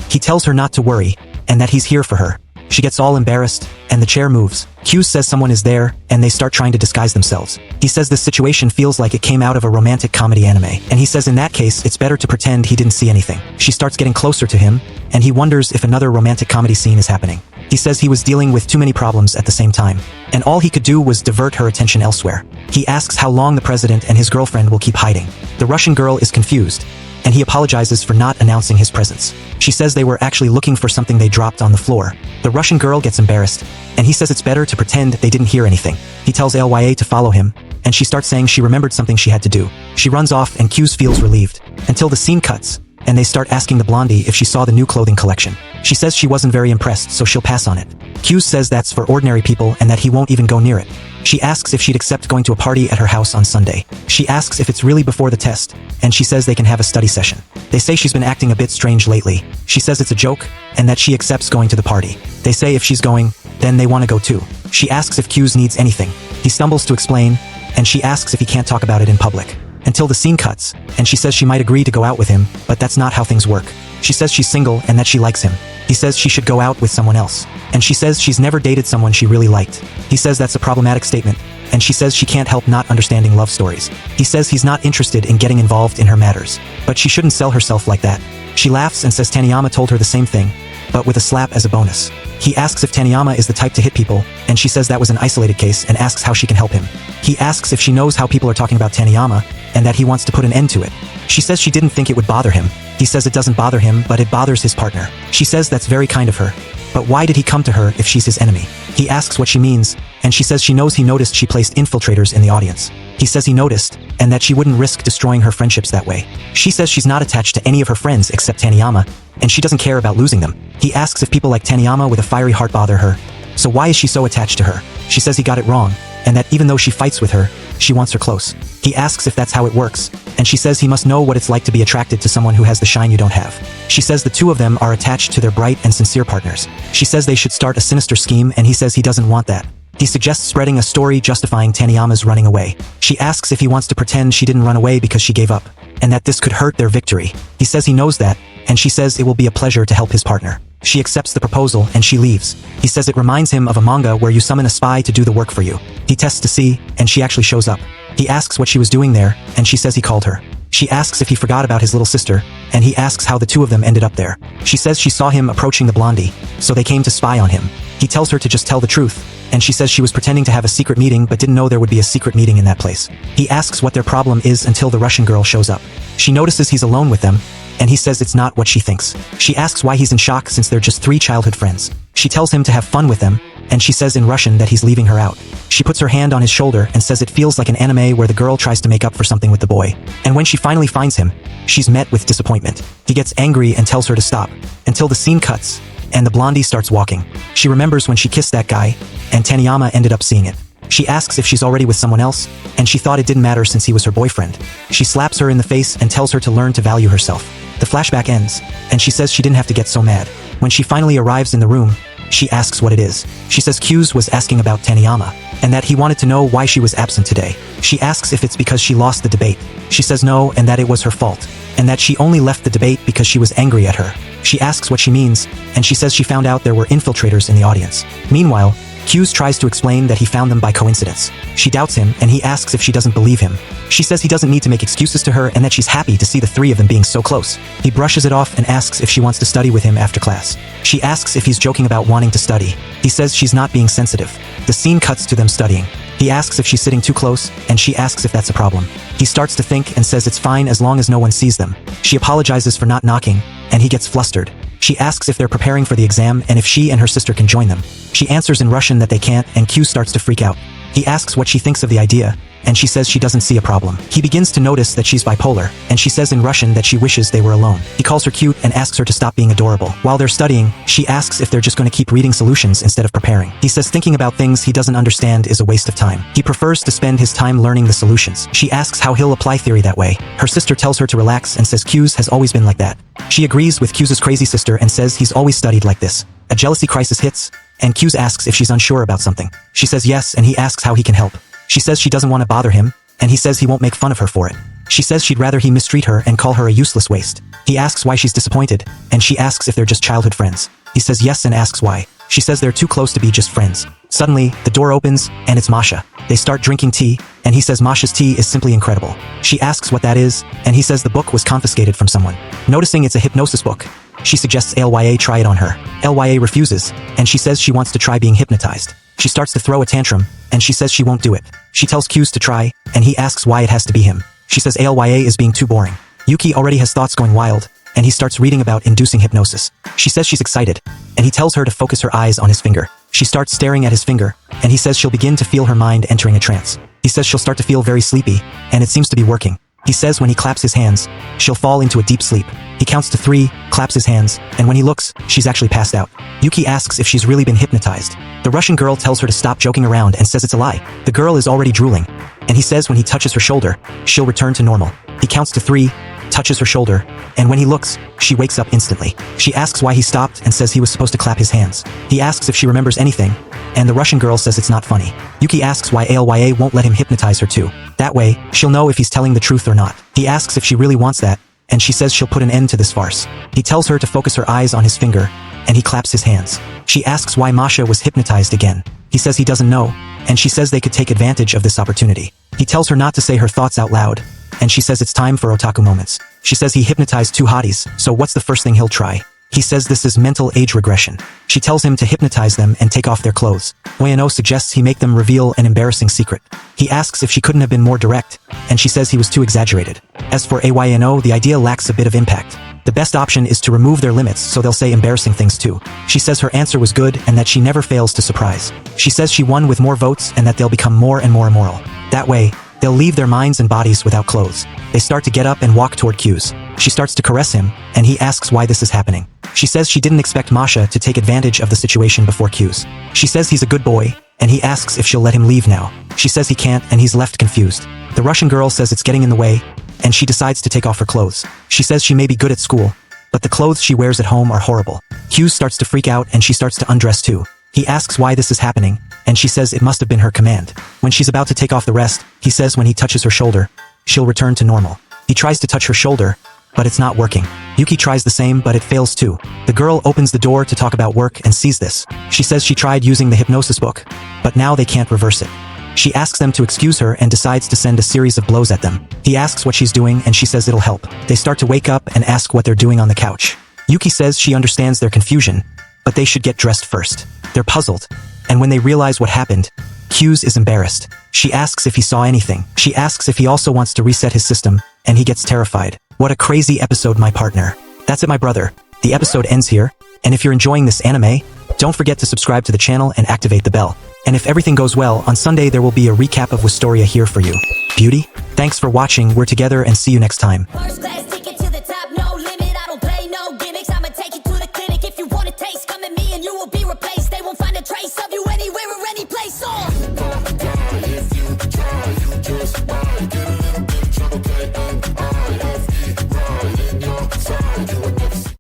He tells her not to worry, and that he's here for her. She gets all embarrassed, and the chair moves. Q says someone is there, and they start trying to disguise themselves. He says this situation feels like it came out of a romantic comedy anime, and he says in that case it's better to pretend he didn't see anything. She starts getting closer to him, and he wonders if another romantic comedy scene is happening. He says he was dealing with too many problems at the same time, and all he could do was divert her attention elsewhere. He asks how long the president and his girlfriend will keep hiding. The Russian girl is confused, and he apologizes for not announcing his presence. She says they were actually looking for something they dropped on the floor. The Russian girl gets embarrassed, and he says it's better to pretend they didn't hear anything. He tells Alya to follow him, and she starts saying she remembered something she had to do. She runs off, and Q's feels relieved, until the scene cuts, and they start asking the blondie if she saw the new clothing collection. She says she wasn't very impressed, so she'll pass on it. Q says that's for ordinary people and that he won't even go near it. She asks if she'd accept going to a party at her house on Sunday. She asks if it's really before the test, and she says they can have a study session. They say she's been acting a bit strange lately. She says it's a joke, and that she accepts going to the party. They say if she's going, then they want to go too. She asks if Q's needs anything. He stumbles to explain, and she asks if he can't talk about it in public. Until the scene cuts, and she says she might agree to go out with him, but that's not how things work. She says she's single and that she likes him. He says she should go out with someone else. And she says she's never dated someone she really liked. He says that's a problematic statement, and she says she can't help not understanding love stories. He says he's not interested in getting involved in her matters. But she shouldn't sell herself like that. She laughs and says Taniyama told her the same thing, but with a slap as a bonus. He asks if Taniyama is the type to hit people, and she says that was an isolated case and asks how she can help him. He asks if she knows how people are talking about Taniyama, and that he wants to put an end to it. She says she didn't think it would bother him. He says it doesn't bother him, but it bothers his partner. She says that's very kind of her. But why did he come to her if she's his enemy? He asks what she means, and she says she knows he noticed she placed infiltrators in the audience. He says he noticed, and that she wouldn't risk destroying her friendships that way. She says she's not attached to any of her friends except Taniyama, and she doesn't care about losing them. He asks if people like Taniyama with a fiery heart bother her. So why is she so attached to her? She says he got it wrong, and that even though she fights with her, she wants her close. He asks if that's how it works, and she says he must know what it's like to be attracted to someone who has the shine you don't have. She says the two of them are attached to their bright and sincere partners. She says they should start a sinister scheme, and he says he doesn't want that. He suggests spreading a story justifying Taniyama's running away. She asks if he wants to pretend she didn't run away because she gave up, and that this could hurt their victory. He says he knows that, and she says it will be a pleasure to help his partner. She accepts the proposal and she leaves. He says it reminds him of a manga where you summon a spy to do the work for you. He tests to see, and she actually shows up. He asks what she was doing there, and she says he called her. She asks if he forgot about his little sister, and he asks how the two of them ended up there. She says she saw him approaching the blondie, so they came to spy on him. He tells her to just tell the truth, and she says she was pretending to have a secret meeting but didn't know there would be a secret meeting in that place. He asks what their problem is until the Russian girl shows up. She notices he's alone with them, and he says it's not what she thinks. She asks why he's in shock since they're just 3 childhood friends. She tells him to have fun with them, and she says in Russian that he's leaving her out. She puts her hand on his shoulder and says it feels like an anime where the girl tries to make up for something with the boy. And when she finally finds him, she's met with disappointment. He gets angry and tells her to stop, until the scene cuts, and the blondie starts walking. She remembers when she kissed that guy, and Taniyama ended up seeing it. She asks if she's already with someone else, and she thought it didn't matter since he was her boyfriend. She slaps her in the face and tells her to learn to value herself. The flashback ends, and she says she didn't have to get so mad. When she finally arrives in the room, she asks what it is. She says Q's was asking about Taniyama, and that he wanted to know why she was absent today. She asks if it's because she lost the debate. She says no, and that it was her fault, and that she only left the debate because she was angry at her. She asks what she means, and she says she found out there were infiltrators in the audience. Meanwhile, Q's tries to explain that he found them by coincidence. She doubts him, and he asks if she doesn't believe him. She says he doesn't need to make excuses to her and that she's happy to see the 3 of them being so close. He brushes it off and asks if she wants to study with him after class. She asks if he's joking about wanting to study. He says she's not being sensitive. The scene cuts to them studying. He asks if she's sitting too close, and she asks if that's a problem. He starts to think and says it's fine as long as no one sees them. She apologizes for not knocking, and he gets flustered. She asks if they're preparing for the exam and if she and her sister can join them. She answers in Russian that they can't, and Q starts to freak out. He asks what she thinks of the idea, and she says she doesn't see a problem. He begins to notice that she's bipolar, and she says in Russian that she wishes they were alone. He calls her cute and asks her to stop being adorable. While they're studying, she asks if they're just going to keep reading solutions instead of preparing. He says thinking about things he doesn't understand is a waste of time. He prefers to spend his time learning the solutions. She asks how he'll apply theory that way. Her sister tells her to relax and says Q's has always been like that. She agrees with Q's crazy sister and says he's always studied like this. A jealousy crisis hits, and Q's asks if she's unsure about something. She says yes, and he asks how he can help. She says she doesn't want to bother him, and he says he won't make fun of her for it. She says she'd rather he mistreat her and call her a useless waste. He asks why she's disappointed, and she asks if they're just childhood friends. He says yes and asks why. She says they're too close to be just friends. Suddenly, the door opens, and it's Masha. They start drinking tea, and he says Masha's tea is simply incredible. She asks what that is, and he says the book was confiscated from someone. Noticing it's a hypnosis book, she suggests Lya try it on her. Lya refuses, and she says she wants to try being hypnotized. She starts to throw a tantrum, and she says she won't do it. She tells Q's to try, and he asks why it has to be him. She says Lya is being too boring. Yuki already has thoughts going wild, and he starts reading about inducing hypnosis. She says she's excited, and he tells her to focus her eyes on his finger. She starts staring at his finger, and he says she'll begin to feel her mind entering a trance. He says she'll start to feel very sleepy, and it seems to be working. He says when he claps his hands, she'll fall into a deep sleep. He counts to 3, claps his hands, and when he looks, she's actually passed out. Yuki asks if she's really been hypnotized. The Russian girl tells her to stop joking around and says it's a lie. The girl is already drooling, and he says when he touches her shoulder, she'll return to normal. He counts to 3, touches her shoulder, and when he looks, she wakes up instantly. She asks why he stopped and says he was supposed to clap his hands. He asks if she remembers anything, and the Russian girl says it's not funny. Yuki asks why Alya won't let him hypnotize her too. That way, she'll know if he's telling the truth or not. He asks if she really wants that, and she says she'll put an end to this farce. He tells her to focus her eyes on his finger, and he claps his hands. She asks why Masha was hypnotized again. He says he doesn't know, and she says they could take advantage of this opportunity. He tells her not to say her thoughts out loud, and she says it's time for otaku moments. She says he hypnotized 2 hotties, so what's the first thing he'll try? He says this is mental age regression. She tells him to hypnotize them and take off their clothes. Wayano suggests he make them reveal an embarrassing secret. He asks if she couldn't have been more direct, and she says he was too exaggerated. As for Ayano, the idea lacks a bit of impact. The best option is to remove their limits so they'll say embarrassing things too. She says her answer was good and that she never fails to surprise. She says she won with more votes and that they'll become more and more immoral. That way, they'll leave their minds and bodies without clothes. They start to get up and walk toward Q's. She starts to caress him, and he asks why this is happening. She says she didn't expect Masha to take advantage of the situation before Q's. She says he's a good boy, and he asks if she'll let him leave now. She says he can't, and he's left confused. The Russian girl says it's getting in the way, and she decides to take off her clothes. She says she may be good at school, but the clothes she wears at home are horrible. Q's starts to freak out, and she starts to undress too. He asks why this is happening, and she says it must have been her command. When she's about to take off the rest, he says when he touches her shoulder, she'll return to normal. He tries to touch her shoulder, but it's not working. Yuki tries the same, but it fails too. The girl opens the door to talk about work and sees this. She says she tried using the hypnosis book, but now they can't reverse it. She asks them to excuse her and decides to send a series of blows at them. He asks what she's doing and she says it'll help. They start to wake up and ask what they're doing on the couch. Yuki says she understands their confusion, but they should get dressed first. They're puzzled, and when they realize what happened, Q's is embarrassed. She asks if he saw anything. She asks if he also wants to reset his system, and he gets terrified. What a crazy episode, my partner. That's it, my brother. The episode ends here, and if you're enjoying this anime, don't forget to subscribe to the channel and activate the bell. And if everything goes well, on Sunday there will be a recap of Wistoria here for you. Beauty? Thanks for watching, we're together and see you next time.